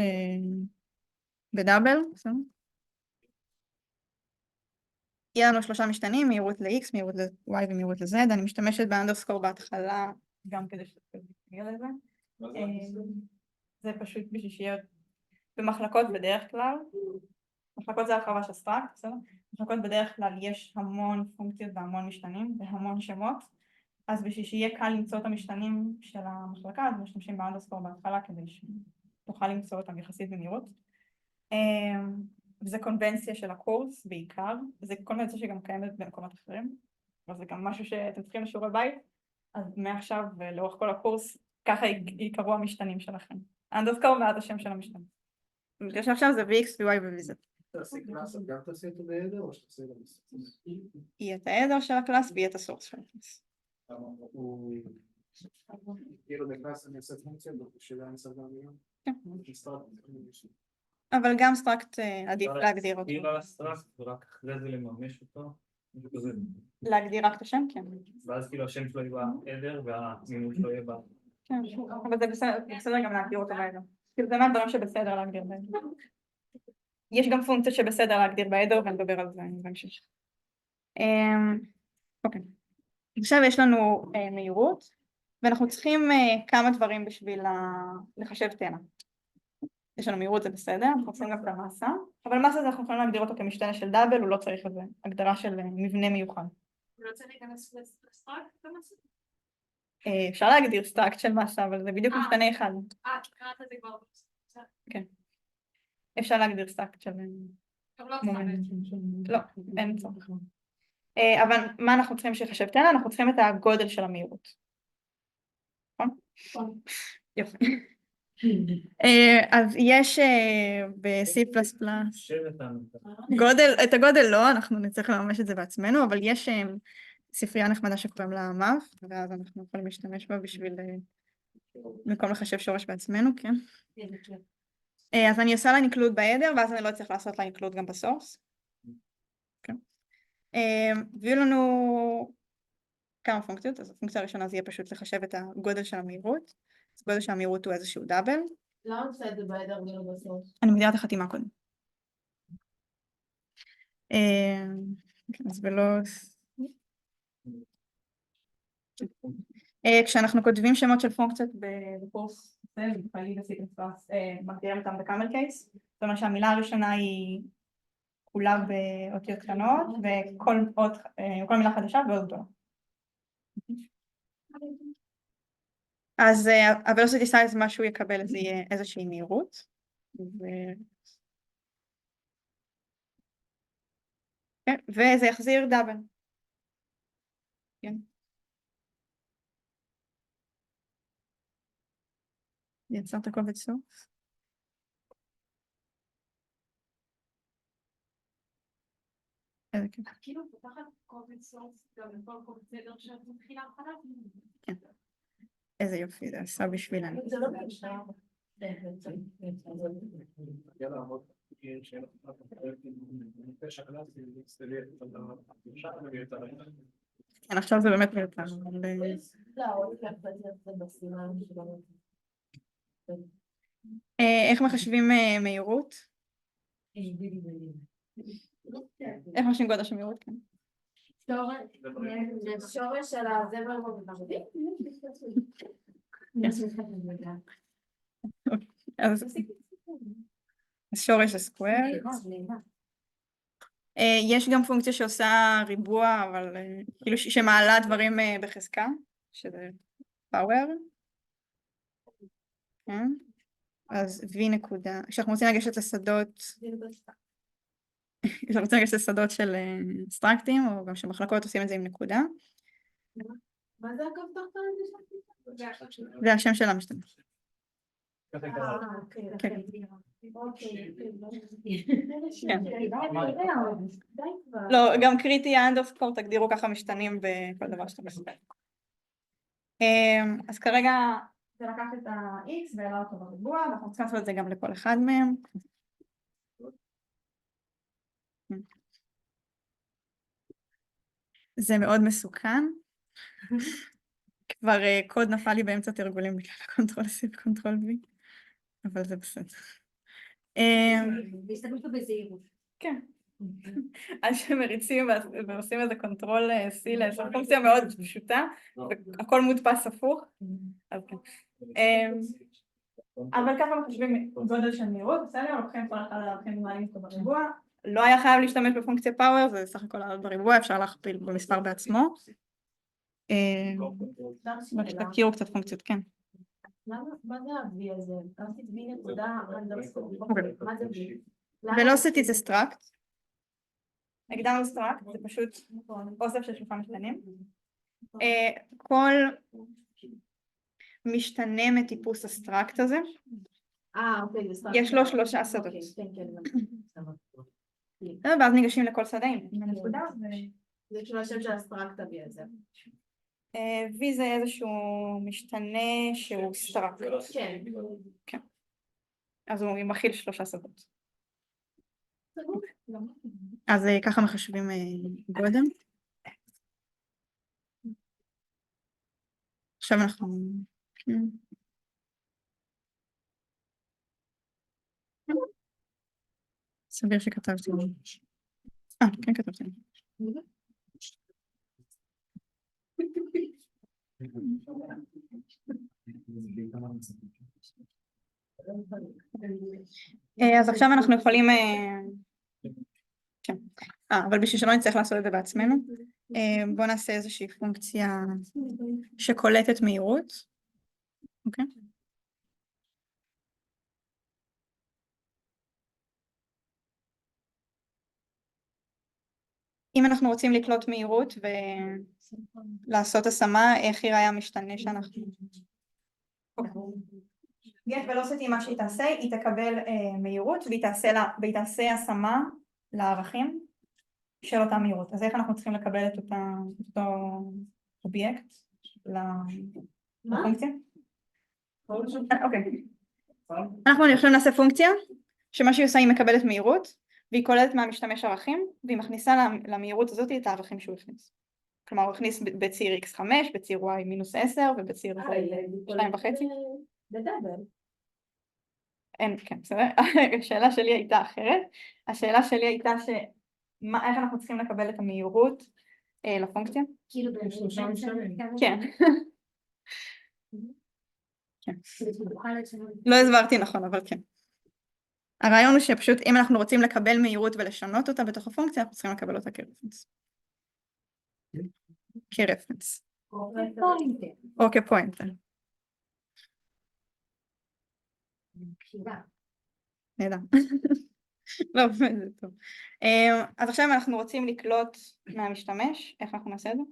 בדאבל. יהיה לנו 3 משתנים, מהירות ל-X, מהירות ל-Y ומהירות ל-Z. אני משתמשת באנדרסקור בהתחלה, גם כדי שתגיע לזה. זה פשוט בשביל שיהיה במחלקות בדרך כלל. מחלקות זה הרחבה של סטרקט, בסדר? מחלקות בדרך כלל יש המון פונקציות והמון משתנים והמון שמות, אז בשביל שיהיה קל למצוא את המשתנים של המחלקה, אז משתמשים באנדרסקור בהתחלה כדי שתוכל למצוא אותם יחסית במהירות. וזה קונבנציה של הקורס בעיקר, זה קונבנציה שגם קיימת במקומות אחרים, אבל זה גם משהו שאתם צריכים לשיעורי בית, אז מעכשיו ולאורך כל הקורס ככה יקראו המשתנים שלכם. אנדרסקור ועד השם של המשתנים. עכשיו זה VX, VY ו-VZ. תעשי קלאס, גם תעשי אותו בעדר או שתעשי את המסך? יהיה את העדר של הקלאס ויהיה את הסורס של הקלאס. כאילו בקלאס אני עושה פונקציה, בשבילה אני עושה גם מיון? כן. אבל גם סטרקט עדיף להגדיר אותו. להגדיר על הסטרקט ורק אחרי זה לממש אותו. להגדיר רק את השם, כן. ואז כאילו השם שלו יהיה בעדר והמימוש שלו יהיה בעדר. כן, אבל זה בסדר גם להגדיר אותו בעדר. כאילו זה מהדברים שבסדר להגדיר בעדר. יש גם פונקציות שבסדר להגדיר בהדר ונדבר על זה בהמשך. אוקיי. עכשיו יש לנו מהירות, ואנחנו צריכים כמה דברים בשביל לחשב תנע. יש לנו מהירות, זה בסדר, אנחנו צריכים גם את המסה, אבל מסה זה אנחנו יכולים להגדיר אותו כמשתנה של דאבל, הוא לא צריך איזה הגדרה של מבנה מיוחד. הוא רוצה להיכנס לסטרקט במסה? אפשר להגדיר סטרקט של מסה, אבל זה בדיוק משתנה אחד. קראת את זה כבר. כן. אפשר להגדיר סטרקט של... גם לא צריך. לא, אין צורך. אבל מה אנחנו צריכים שיחשב תנע? אנחנו צריכים את הגודל של המהירות. נכון? יופי. אז יש ב-C++ גודל, את הגודל לא, אנחנו נצטרך לממש את זה בעצמנו, אבל יש ספרייה נחמדה שקוראים לה מאב, ואז אנחנו יכולים להשתמש בה בשביל, במקום לחשב שורש בעצמנו, כן? אז אני עושה לה אינקלוד בהדר, ואז אני לא צריך לעשות לה אינקלוד גם בסורס. כן. ויהיו לנו כמה פונקציות, אז הפונקציה הראשונה זה יהיה פשוט לחשב את הגודל של המהירות, אז הגודל של המהירות הוא איזשהו דאבל. למה עושה את זה בהדר ולא בסוף? אני מגדירה את החתימה קודם. אז בלוס... כשאנחנו כותבים שמות של פונקציות בקורס, מגדירים אותם בקאמל קייס, זאת אומרת שהמילה הראשונה היא כולה באותיות קטנות, וכל מילה חדשה ועוד גדולה. אז ה-velocity size, מה שהוא יקבל זה יהיה איזושהי מהירות, וזה יחזיר דאבל. כן. יצר את הקובץ סוף. איזה כיף. כאילו פותחת קובץ סוף גם לכל קובץ סדר שאת מתחילה מחדש. כן. איזה יופי, זה עשה בשבילנו. זה לא נשאר. כן, עכשיו זה באמת מיותר. איך מחשבים מהירות? איך מחשבים גודל של מהירות? כן. שורש של הזבר במחשבים? אז שורש הסקוואר. יש גם פונקציה שעושה ריבוע, אבל כאילו שמעלה דברים בחזקה, שזה power. כן. אז v נקודה, כשאנחנו רוצים לגשת לשדות, כשאנחנו רוצים לגשת לשדות של סטרקטים, או גם שמחלקות עושים את זה עם נקודה. מה זה הקו תחתון הזה? זה השם של המשתמש. אוקיי. לא, גם קריטי האנדרסקור, תגדירו ככה משתנים בכל דבר שאתה מספר. אז כרגע זה לקח את ה-X והעלה אותו בריבוע, ואנחנו צריכים לעשות את זה גם לכל אחד מהם. זה מאוד מסוכן. כבר קוד נפל לי באמצע תרגולים בגלל הקונטרול C וקונטרול V, אבל זה בסדר. והסתכלת בזהירות. כן. אז שמריצים ועושים איזה קונטרול C לאיזו פונקציה מאוד פשוטה, הכל מודפס הפוך. אבל ככה מחשבים גודל של מהירות, בסדר? לוקחים כל אחד להכין מעלים אותו בריבוע. לא היה חייב להשתמש בפונקציה פאוור, זה סך הכל לעלות בריבוע, אפשר להכפיל במספר בעצמו. תכירו קצת פונקציות, כן. מה זה ה-V הזה? עשית V נקודה אנדרסקור. מה זה V? ולוסיטי זה סטרקט. הגדרנו סטרקט, זה פשוט אוסף של שלושה משתנים. כל משתנה מטיפוס הסטרקט הזה, אוקיי, זה סטרקט. יש לו 3 שדות. ואז ניגשים לכל שדה עם הנקודה. זה כאילו השם של הסטרקט ה-V הזה. V זה איזשהו משתנה שהוא סטרקט. כן. אז הוא מכיל 3 שדות. אז ככה מחשבים גודל. עכשיו אנחנו... סביר שכתבתי. כן כתבתי. אז עכשיו אנחנו יכולים, כן, אבל בשביל שלא נצטרך לעשות את זה בעצמנו, בואו נעשה איזושהי פונקציה שקולטת מהירות, אוקיי? אם אנחנו רוצים לקלוט מהירות ולעשות השמה, איך ייראה המשתנה שאנחנו... get velocity, מה שהיא תעשה, היא תקבל מהירות והיא תעשה השמה לערכים של אותה מהירות. אז איך אנחנו צריכים לקבל את אותו אובייקט לפונקציה? אוקיי. אנחנו יכולים לעשות פונקציה שמה שהיא עושה היא מקבלת מהירות והיא קולטת מהמשתמש ערכים והיא מכניסה למהירות הזאת את הערכים שהוא הכניס. כלומר הוא הכניס בציר x5, בציר y-10 ובציר 2.5. בדאבל. אין, כן, בסדר. השאלה שלי הייתה אחרת. השאלה שלי הייתה איך אנחנו צריכים לקבל את המהירות לפונקציה? כאילו כן. לא הסברתי נכון, אבל כן. הרעיון הוא שפשוט אם אנחנו רוצים לקבל מהירות ולשנות אותה בתוך הפונקציה, אנחנו צריכים לקבל אותה כרפרנס. כרפרנס. או כפוינטר. נדע. לא, זה טוב. אז עכשיו אנחנו רוצים לקלוט מהמשתמש, איך אנחנו נעשה את זה?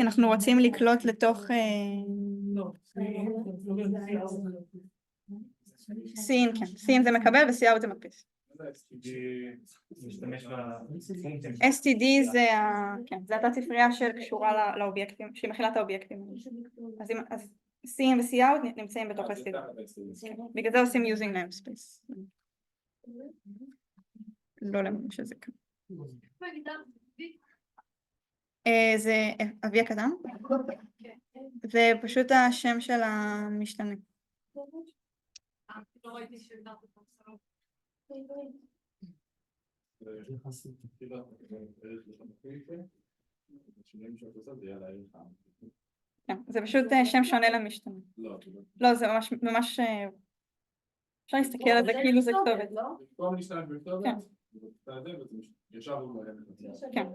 אנחנו רוצים לקלוט לתוך סין, כן, סין זה מקבל ו-COUT זה מדפיס. STD זה התת ספרייה שקשורה לאובייקטים, שהיא מכילה את האובייקטים. אז סין ו-COUT נמצאים בתוך STD. בגלל זה עושים using namespace. לא לממש את זה כאן. זה אבי הקדם? זה פשוט השם של המשתנה. לא ראיתי שהגדרת את הסלום. זה פשוט שם שונה למשתנה. לא, זה ממש אפשר להסתכל על זה כאילו זה כתובת. כן.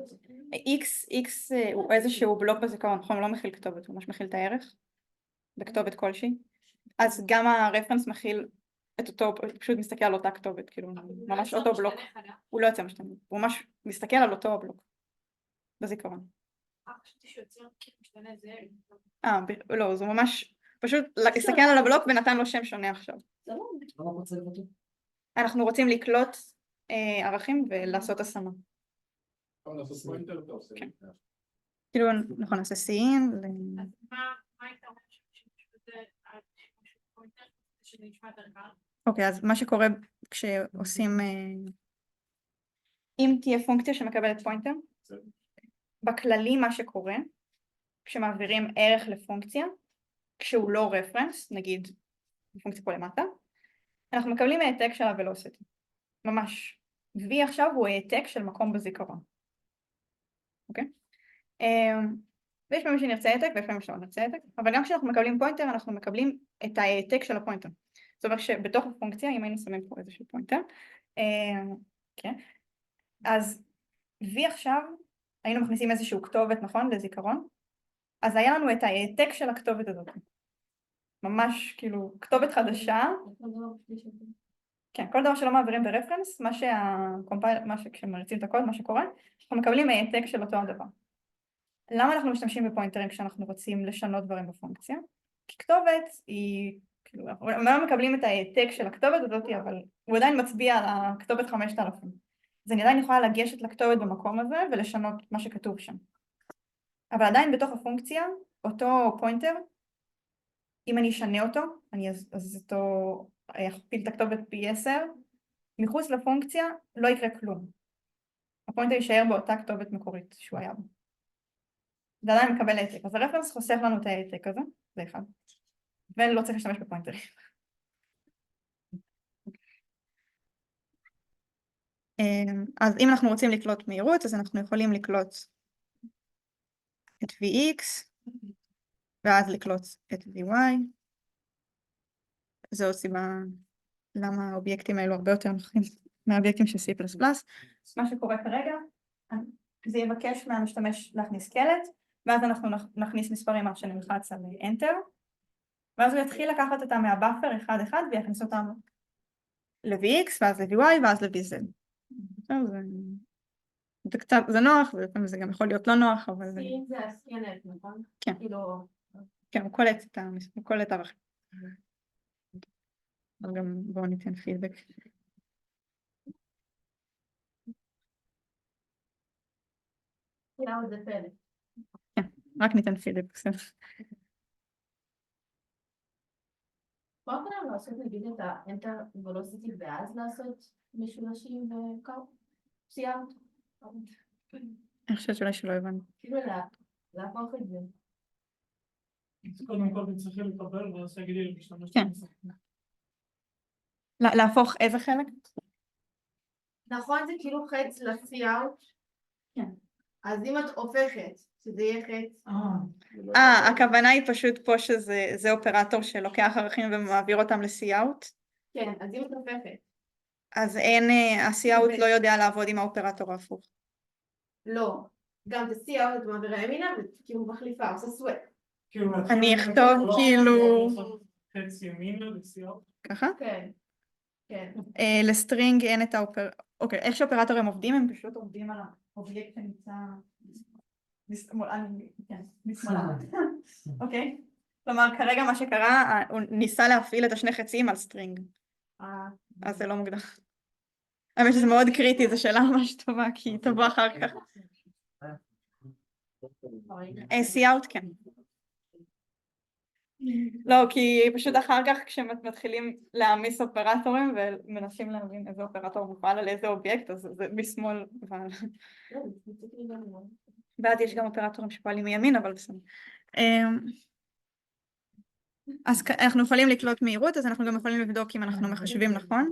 X הוא איזשהו בלוק בזיכרון, נכון? הוא לא מכיל כתובת, הוא ממש מכיל את הערך בכתובת כלשהי. אז גם הרפרנס מכיל את אותו, פשוט מסתכל על אותה כתובת, כאילו ממש אותו בלוק. הוא לא יוצא משתנה, הוא ממש מסתכל על אותו בלוק בזיכרון. חשבתי שיוצא משתנה זה... לא, זה ממש פשוט להסתכל על הבלוק ונתן לו שם שונה עכשיו. אנחנו רוצים לקלוט ערכים ולעשות השמה. כאילו נכון, נעשה סין. מה הייתה אומרת שזה פוינטר שנשמע יותר קל? אוקיי, אז מה שקורה כשעושים, אם תהיה פונקציה שמקבלת פוינטר, בכללי מה שקורה, כשמעבירים ערך לפונקציה, כשהוא לא רפרנס, נגיד פונקציה פה למטה, אנחנו מקבלים העתק של ה-velocity, ממש. V עכשיו הוא העתק של מקום בזיכרון, אוקיי? ויש פעמים שנרצה העתק ויש פעמים שלא נרצה העתק, אבל גם כשאנחנו מקבלים פוינטר, אנחנו מקבלים את העתק של הפוינטר. זאת אומרת שבתוך הפונקציה, אם היינו שמים פה איזשהו פוינטר, כן? אז V עכשיו, היינו מכניסים איזשהו כתובת, נכון? לזיכרון, אז היה לנו את העתק של הכתובת הזאת. ממש כאילו כתובת חדשה. כן, כל דבר שלא מעבירים ברפרנס, כשמריצים את הקוד, מה שקורה, אנחנו מקבלים העתק של אותו הדבר. למה אנחנו משתמשים בפוינטרים כשאנחנו רוצים לשנות דברים בפונקציה? כי כתובת היא, כאילו, לא מקבלים את העתק של הכתובת הזאת, אבל הוא עדיין מצביע על הכתובת 5000. אז אני עדיין יכולה לגשת לכתובת במקום הזה ולשנות מה שכתוב שם. אבל עדיין בתוך הפונקציה, אותו פוינטר, אם אני אשנה אותו, אז אותו אכפיל את הכתובת פי 10, מחוץ לפונקציה לא יקרה כלום. הפוינטר יישאר באותה כתובת מקורית שהוא היה בה. זה עדיין מקבל העתק, אז הרפרנס חוסך לנו את העתק הזה, זה אחד, ולא צריך להשתמש בפוינטרים. אז אם אנחנו רוצים לקלוט מהירות, אז אנחנו יכולים לקלוט את Vx, ואז לקלוט את Vy. זו סיבה למה האובייקטים האלו הרבה יותר נוחים מהאובייקטים של C++. מה שקורה כרגע, זה יבקש מהמשתמש להכניס קלט, ואז אנחנו נכניס מספרים עד שנלחץ על Enter, ואז הוא יתחיל לקחת אותם מהבאפר אחד אחד ויכניס אותם ל-Vx, ואז ל-Vy, ואז ל-Vz. זה נוח, ולפעמים זה גם יכול להיות לא נוח, אבל... זה הסקנט, נכון? כן. כאילו... כן, הוא קולט את הערכים. אבל גם בואו ניתן פידבק. זה פלא. כן, רק ניתן פידבק. פה אפשר לעשות נגיד את ה-Enter Velocity ואז לעשות משולשים וקו? סיימת? אני חושבת שאולי שלא הבנו. כאילו להפוך את זה. אז קודם כל תצטרכי לקבל ואז תגידי לי להשתמש. כן. להפוך איזה חלק? נכון, זה כאילו חץ ל-Cout? כן. אז אם את הופכת, שזה יהיה חץ... הכוונה היא פשוט פה שזה אופרטור שלוקח ערכים ומעביר אותם ל-Cout. כן, אז אם את הופכת. אז ה-Cout לא יודע לעבוד עם האופרטור ההפוך. לא. גם את ה-Cout את מעבירה ימינה וכאילו מחליפה, עושה סוואט. אני אכתוב כאילו... חץ ימינה וסיעות. ככה? כן. כן. לסטרינג אין את האופרטור... אוקיי, איך שאופרטורים עובדים, הם פשוט עובדים על האובייקט שנמצא... משמאלה. אוקיי? כלומר, כרגע מה שקרה, הוא ניסה להפעיל את השני חצים על סטרינג. אז זה לא מוגדר. האמת שזה מאוד קריטי, זו שאלה ממש טובה, כי היא תבוא אחר כך. Cout כן. לא, כי פשוט אחר כך כשמתחילים להעמיס אופרטורים ומנסים להבין איזה אופרטור מופעל על איזה אובייקט, אז זה משמאל. ועד יש גם אופרטורים שפועלים מימין, אבל בסדר. אז אנחנו יכולים לקלוט מהירות, אז אנחנו גם יכולים לבדוק אם אנחנו מחשבים נכון.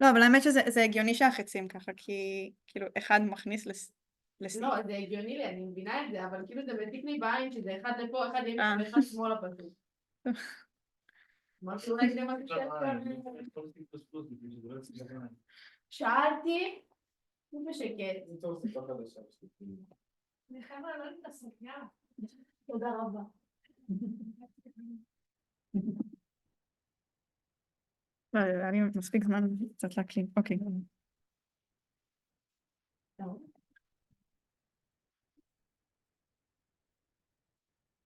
לא, אבל האמת שזה הגיוני שהחצים ככה, כי כאילו אחד מכניס לסי. לא, זה הגיוני לי, אני מבינה את זה, אבל כאילו זה מציק לי בעין שזה אחד לפה, אחד ימין ואחד שמאלה פשוט. משהו אולי זה משהו שאלתי, הוא בשקט. חבר'ה, לא נתעסק, יאללה. תודה רבה. לא, אני מספיק זמן קצת להקליט, אוקיי.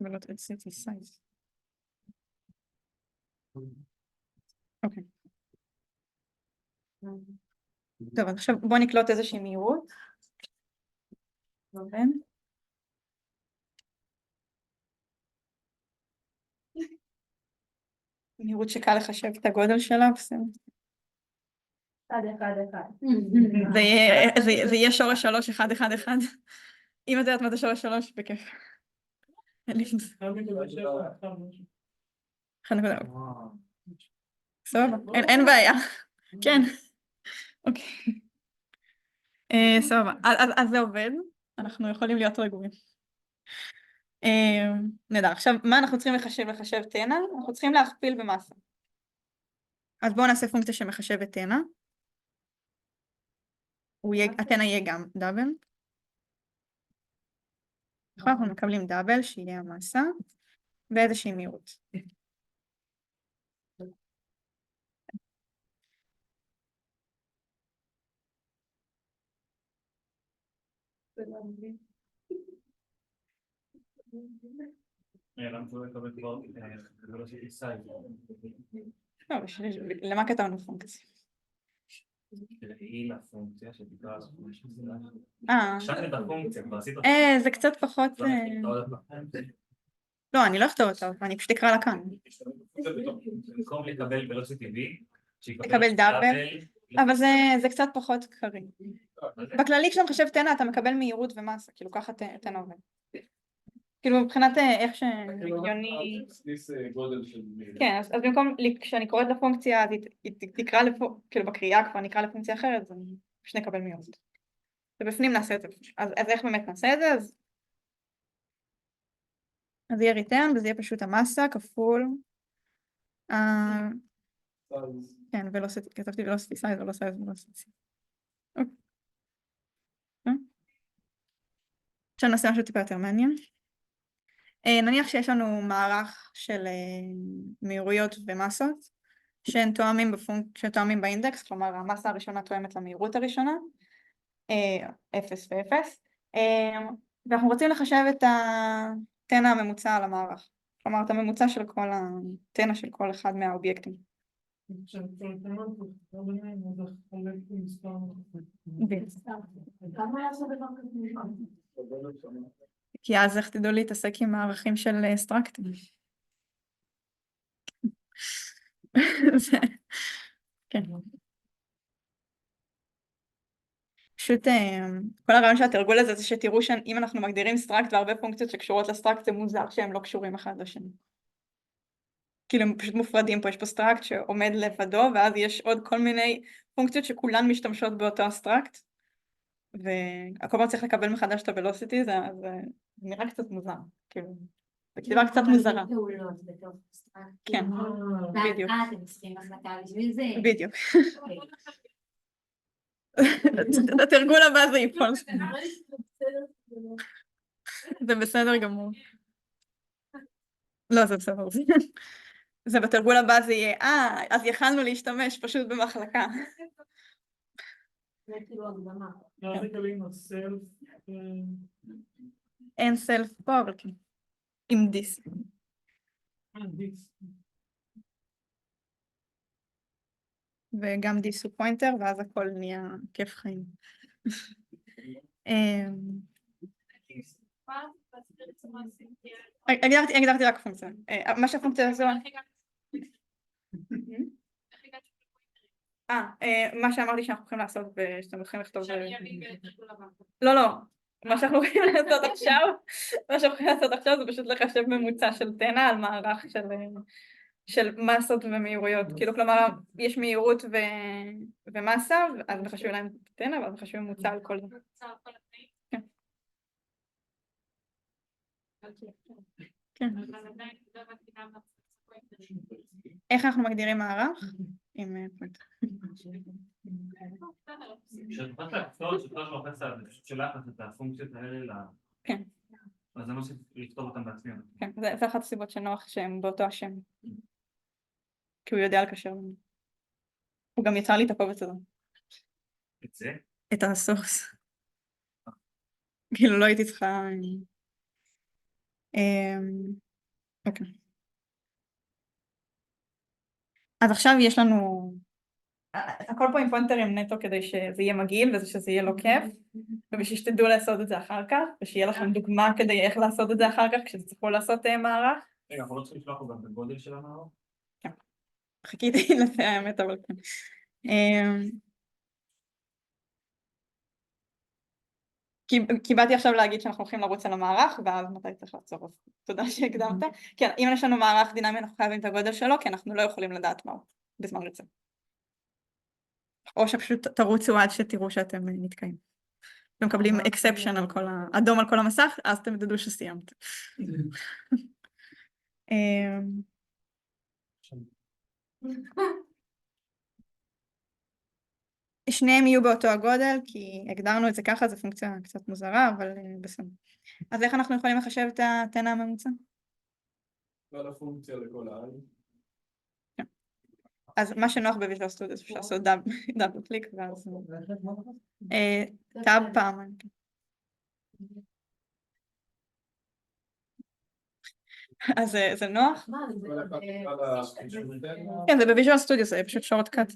ולא תעשיתי סייז. אוקיי. טוב, עכשיו בואו נקלוט איזושהי מהירות. מהירות שקל לחשב את הגודל שלה, בסדר. אחד. זה יהיה שורש 3, 1, 1, 1. אם את יודעת מה זה שורש 3, בכיף. סבבה, אין בעיה. כן. אוקיי. סבבה, אז זה עובד. אנחנו יכולים להיות רגועים. נדע, עכשיו מה אנחנו צריכים לחשב תנע? אנחנו צריכים להכפיל במסה. אז בואו נעשה פונקציה שמחשבת תנע. התנע יהיה גם דאבל. אנחנו מקבלים דאבל שיהיה המסה ואיזושהי מהירות. למה כתבנו פונקציה? היא לפונקציה שתקרא זה קצת פחות... לא, אני לא אכתוב אותה, אני פשוט אקרא לה כאן. במקום לקבל ולוסיטי V, לקבל דאבל, אבל זה קצת פחות קריא. בכללי כשאתה מחשב תנע אתה מקבל מהירות ומסה, כאילו ככה תנע עובד. כאילו מבחינת איך שהגיוני... גודל של... כן, אז במקום כשאני קוראת לפונקציה, אז היא תקרא, כאילו בקריאה כבר נקרא לפונקציה אחרת, אז אני פשוט נקבל מהירות. ובפנים נעשה את זה. אז איך באמת נעשה את זה? אז יהיה return, וזה יהיה פשוט המסה כפול... כן, velocity, כתבתי velocity size, ולא size, velocity. עכשיו נעשה משהו טיפה יותר מעניין. נניח שיש לנו מערך של מהירויות ומסות, שהן תואמים באינדקס, כלומר המסה הראשונה תואמת למהירות הראשונה, 0 ו-0, ואנחנו רוצים לחשב את התנע הממוצע על המערך, כלומר את הממוצע של כל התנע של כל אחד מהאובייקטים. כי אז איך תדעו להתעסק עם הערכים של סטרקטים. כן. פשוט כל הרעיון של התרגול הזה זה שתראו שאם אנחנו מגדירים סטרקט והרבה פונקציות שקשורות לסטרקט זה מוזר שהם לא קשורים אחד לשני. כאילו הם פשוט מופרדים פה, יש פה סטרקט שעומד לבדו ואז יש עוד כל מיני פונקציות שכולן משתמשות באותו הסטרקט והכל פעם צריך לקבל מחדש את הוולוסיטי, זה נראה קצת מוזר, כאילו, זה כתיבה קצת מוזרה. כן, בדיוק. אתם צריכים החלטה בשביל זה. בדיוק. התרגול הבא זה ייפול. זה בסדר גמור. לא, זה בסדר. זה בתרגול הבא זה יהיה, אז יכלנו להשתמש פשוט במחלקה. זה כאילו הקדמה. אין סלף פה, אבל כן. עם דיס. וגם דיס הוא פוינטר, ואז הכל נהיה כיף חיים. הגדרתי רק פונקציה. מה שהפונקציה הזו... מה שאמרתי שאנחנו הולכים לעשות ושאתם הולכים לכתוב... לא, לא. מה שאנחנו הולכים לעשות עכשיו זה פשוט לחשב ממוצע של תנע על מערך של מסות ומהירויות. כאילו כלומר יש מהירות ומסה, אז מחשבים להם תנע ואז מחשבים ממוצע על כל זה. כן. איך אנחנו מגדירים מערך? עם פונקציה. כשאת באת לכתוב, שאת לא מחפשת, אני פשוט שלחת את הפונקציות האלה כן. אז אני מוסיף לכתוב אותם בעצמי. כן, זה אחת הסיבות שנוח שהם באותו השם. כי הוא יודע לקשר לנו. הוא גם יצר לי את הקובץ הזה. את זה? את הסורס. כאילו לא הייתי צריכה... אוקיי. אז עכשיו יש לנו... הכל פה עם פונטרים נטו כדי שזה יהיה מגעיל ושזה יהיה לא כיף, ובשביל שתדעו לעשות את זה אחר כך, ושיהיה לכם דוגמה כדי איך לעשות את זה אחר כך, כשתצטרכו לעשות מערך. רגע, אנחנו לא צריכים לשלוח לו גם בגודל של המערך? כן. חיכיתי לפי האמת, אבל כן. כי באתי עכשיו להגיד שאנחנו הולכים לרוץ על המערך, ואז מתי צריך לעצור, אז תודה שהקדמת. כן, אם יש לנו מערך דינמי, אנחנו חייבים את הגודל שלו, כי אנחנו לא יכולים לדעת מהו בזמן ריצה. או שפשוט תרוצו עד שתראו שאתם נתקעים. אתם מקבלים אקספשן על כל האדום על כל המסך, אז אתם תדעו שסיימת. שניהם יהיו באותו הגודל, כי הגדרנו את זה ככה, זו פונקציה קצת מוזרה, אבל בסדר. אז איך אנחנו יכולים לחשב את התנע הממוצע? כל הפונקציה לכל העל. אז מה שנוח בוויז'ואל סטודיו, אפשר לעשות דאבל קליק, ואז... טאב פעם. אז זה נוח? כן, זה בוויז'ואל סטודיו, זה פשוט שורטקאט.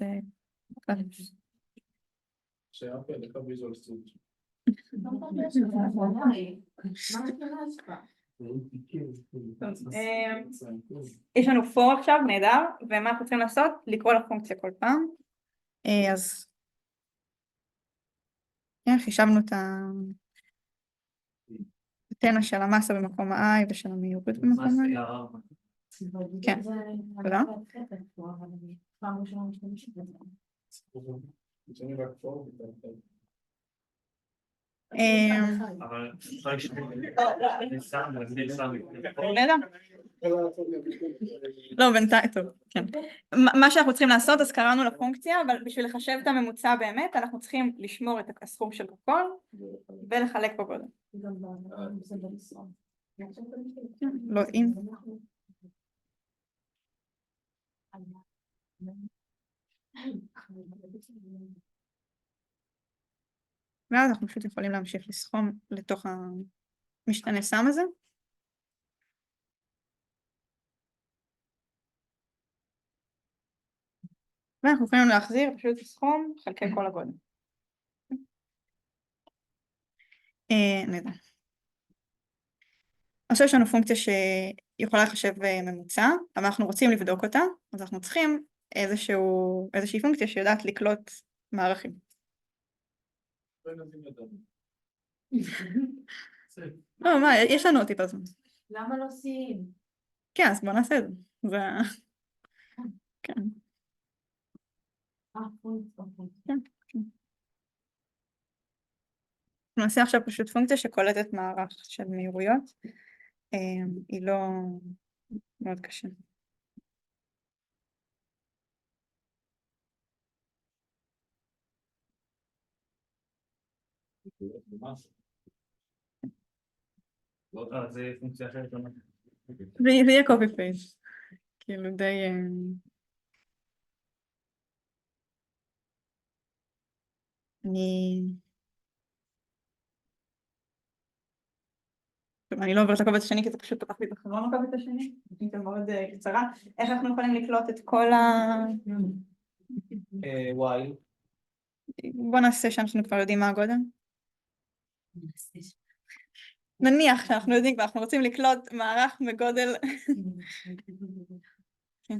שיפה, לך ויז'ואל סטודיו. יש לנו for עכשיו, נהדר, ומה אנחנו צריכים לעשות? לקרוא לפונקציה כל פעם. אז כן, חישבנו את התנא של המסה במקום ה-I ושל המהירות במקום מסה ה-I. R. כן. זה תודה. אבל אני פעם ראשונה משתמשת בזה. אבל אפשר לשמור. אני שם, אני שם. נדע? לא, בינתיים, טוב, כן. מה שאנחנו צריכים לעשות, אז קראנו לפונקציה, אבל בשביל לחשב את הממוצע באמת, אנחנו צריכים לשמור את הסכום של הכל, ולחלק בגודל. לא, אם. ואז אנחנו פשוט יכולים להמשיך לסכום לתוך המשתנה סם הזה. ואנחנו יכולים להחזיר פשוט סכום חלקי כל הגודל. נדע. עכשיו יש לנו פונקציה שיכולה לחשב ממוצע, אבל אנחנו רוצים לבדוק אותה, אז אנחנו צריכים איזושהי פונקציה שיודעת לקלוט מערכים. לא, מה, יש לנו טיפה זמן. למה לא סין? כן, אז בוא נעשה את זה. כן. כן. נעשה עכשיו פשוט פונקציה שקולטת מערך של מהירויות. היא לא מאוד קשה. זה פונקציה אחרת. זה יהיה copy paste. כאילו די... אני לא עוברת לקובץ השני כי זה פשוט פתח לי בחלון הקובץ השני, זה מאוד קצרה. איך אנחנו יכולים לקלוט את כל וואי. בוא נעשה שאנחנו כבר יודעים מה הגודל. נניח שאנחנו יודעים כבר, אנחנו רוצים לקלוט מערך בגודל. כן.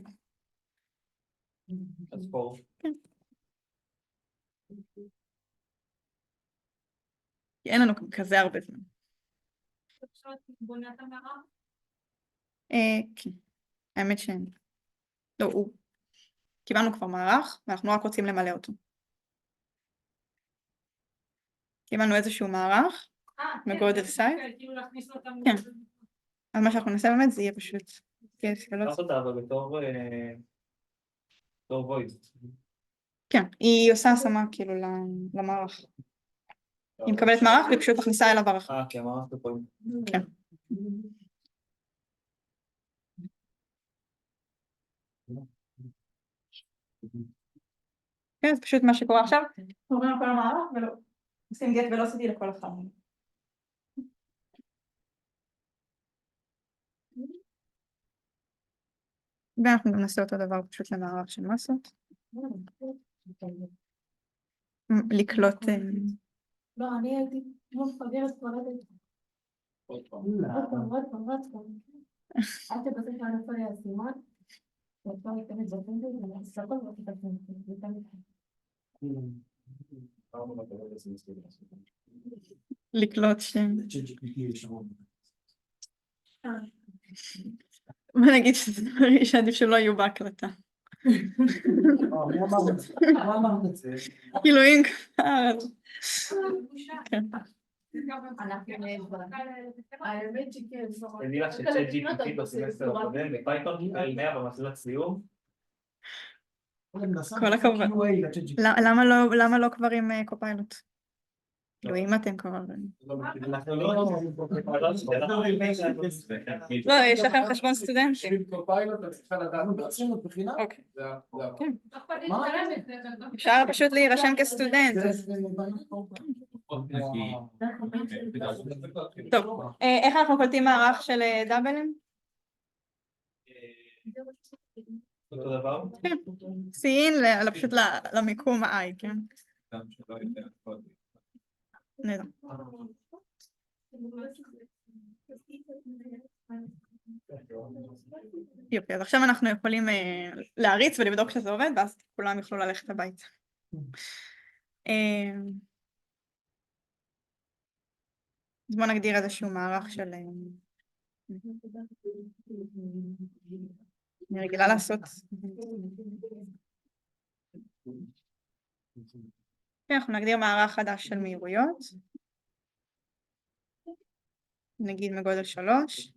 אז פה. כן. כי אין לנו כזה הרבה זמן. עכשיו את בונה את המערך? כן. האמת שאין. לא, קיבלנו כבר מערך, ואנחנו רק רוצים למלא אותו. קיבלנו איזשהו מערך, בגודל סייז. כאילו להכניס אותם. כן. אז מה שאנחנו נעשה באמת זה יהיה פשוט. תעש אותה אבל בתור וויד. כן, היא עושה השמה כאילו למערך. היא מקבלת מערך והיא פשוט מכניסה אליו ערכים. כי המערך זה פה. כן. כן, זה פשוט מה שקורה עכשיו. אנחנו עוברים על כל המערך ועושים get velocity לכל אחד. ואנחנו גם נעשה אותו דבר פשוט למערך של מסות. לקלוט... לא, אני הייתי כמו מפגרת קולטת. עוד פעם. אל תבטא כאן איפה לי הסימן. ואפשר להיכנס בפונקציה ולספר ואתה לקלוט מה נגיד שזה דברים שעדיף שלא יהיו בהקלטה. מה אמרת את זה? כאילו אם כבר... כן. האמת שכן. תדעי לך שצ'אט GPT בסמסטר הקודם בפייתון קיבל 100 במסלול הציור. כל הכבוד. למה לא כבר עם קופיילוט? כאילו אם אתם כבר... אנחנו לא... לא, יש לכם חשבון סטודנטים. קופיילוט, את צריכה לדעת. עשינו בחינה? אוקיי. כן. אפשר פשוט להירשם כסטודנט. טוב, איך אנחנו קולטים מערך של דאבלים? אותו דבר? כן, סין פשוט למיקום ה-I, כן? נדע. יופי, אז עכשיו אנחנו יכולים להריץ ולבדוק שזה עובד, ואז כולם יוכלו ללכת הביתה. אז בואו נגדיר איזשהו מערך של... אני רגילה לעשות... אנחנו נגדיר מערך חדש של מהירויות. נגיד מגודל 3.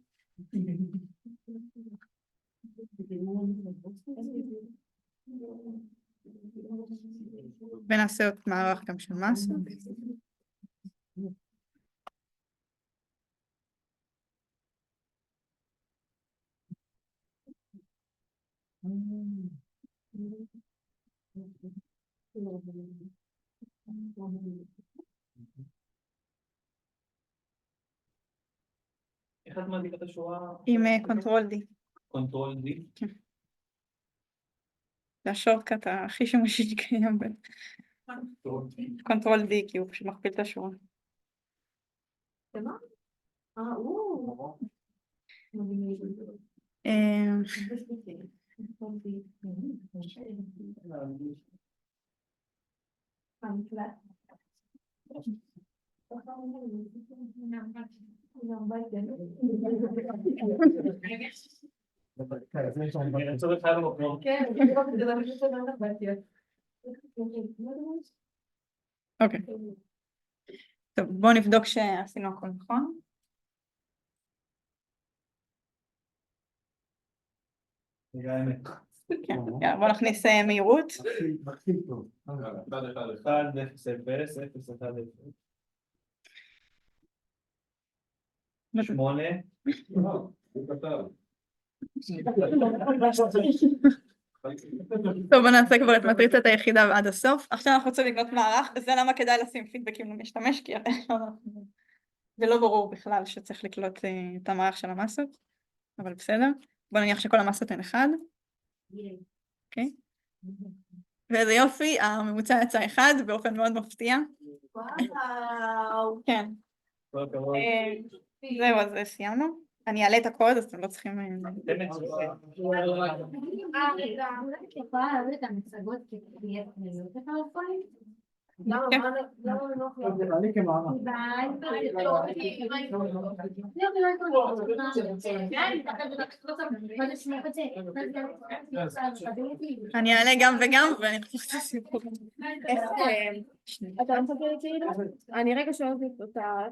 ונעשה עוד מערך גם של מסות. איך את מעדיפה את השורה? עם קונטרול D. קונטרול D? זה השורטקאט הכי שימושי שקיים קונטרול D, כי הוא פשוט מכפיל את השורה. אוקיי. טוב, בואו נבדוק שעשינו הכל נכון. כן, בואו נכניס מהירות. 1, 0, 0, 0, 1, 0. 8. טוב, בוא נעשה כבר את מטריצת היחידה עד הסוף. עכשיו אנחנו רוצים לבנות מערך, וזה למה כדאי לשים פידבקים למשתמש, כי זה לא ברור בכלל שצריך לקלוט את המערך של המסות, אבל בסדר. בוא נניח שכל המסות הן 1. אוקיי? ואיזה יופי, הממוצע יצא 1 באופן מאוד מפתיע. וואו. כן. זהו, אז סיימנו. אני אעלה את הקוד, אז אתם לא צריכים... אני יכולה להביא את המצגות כפי פניות לפלאפונים? למה? אני כמאמר. אני אעלה גם וגם, ואני חושבת שזה סיפור. אתה רוצה להגיד? אני רגע שואלת אותה.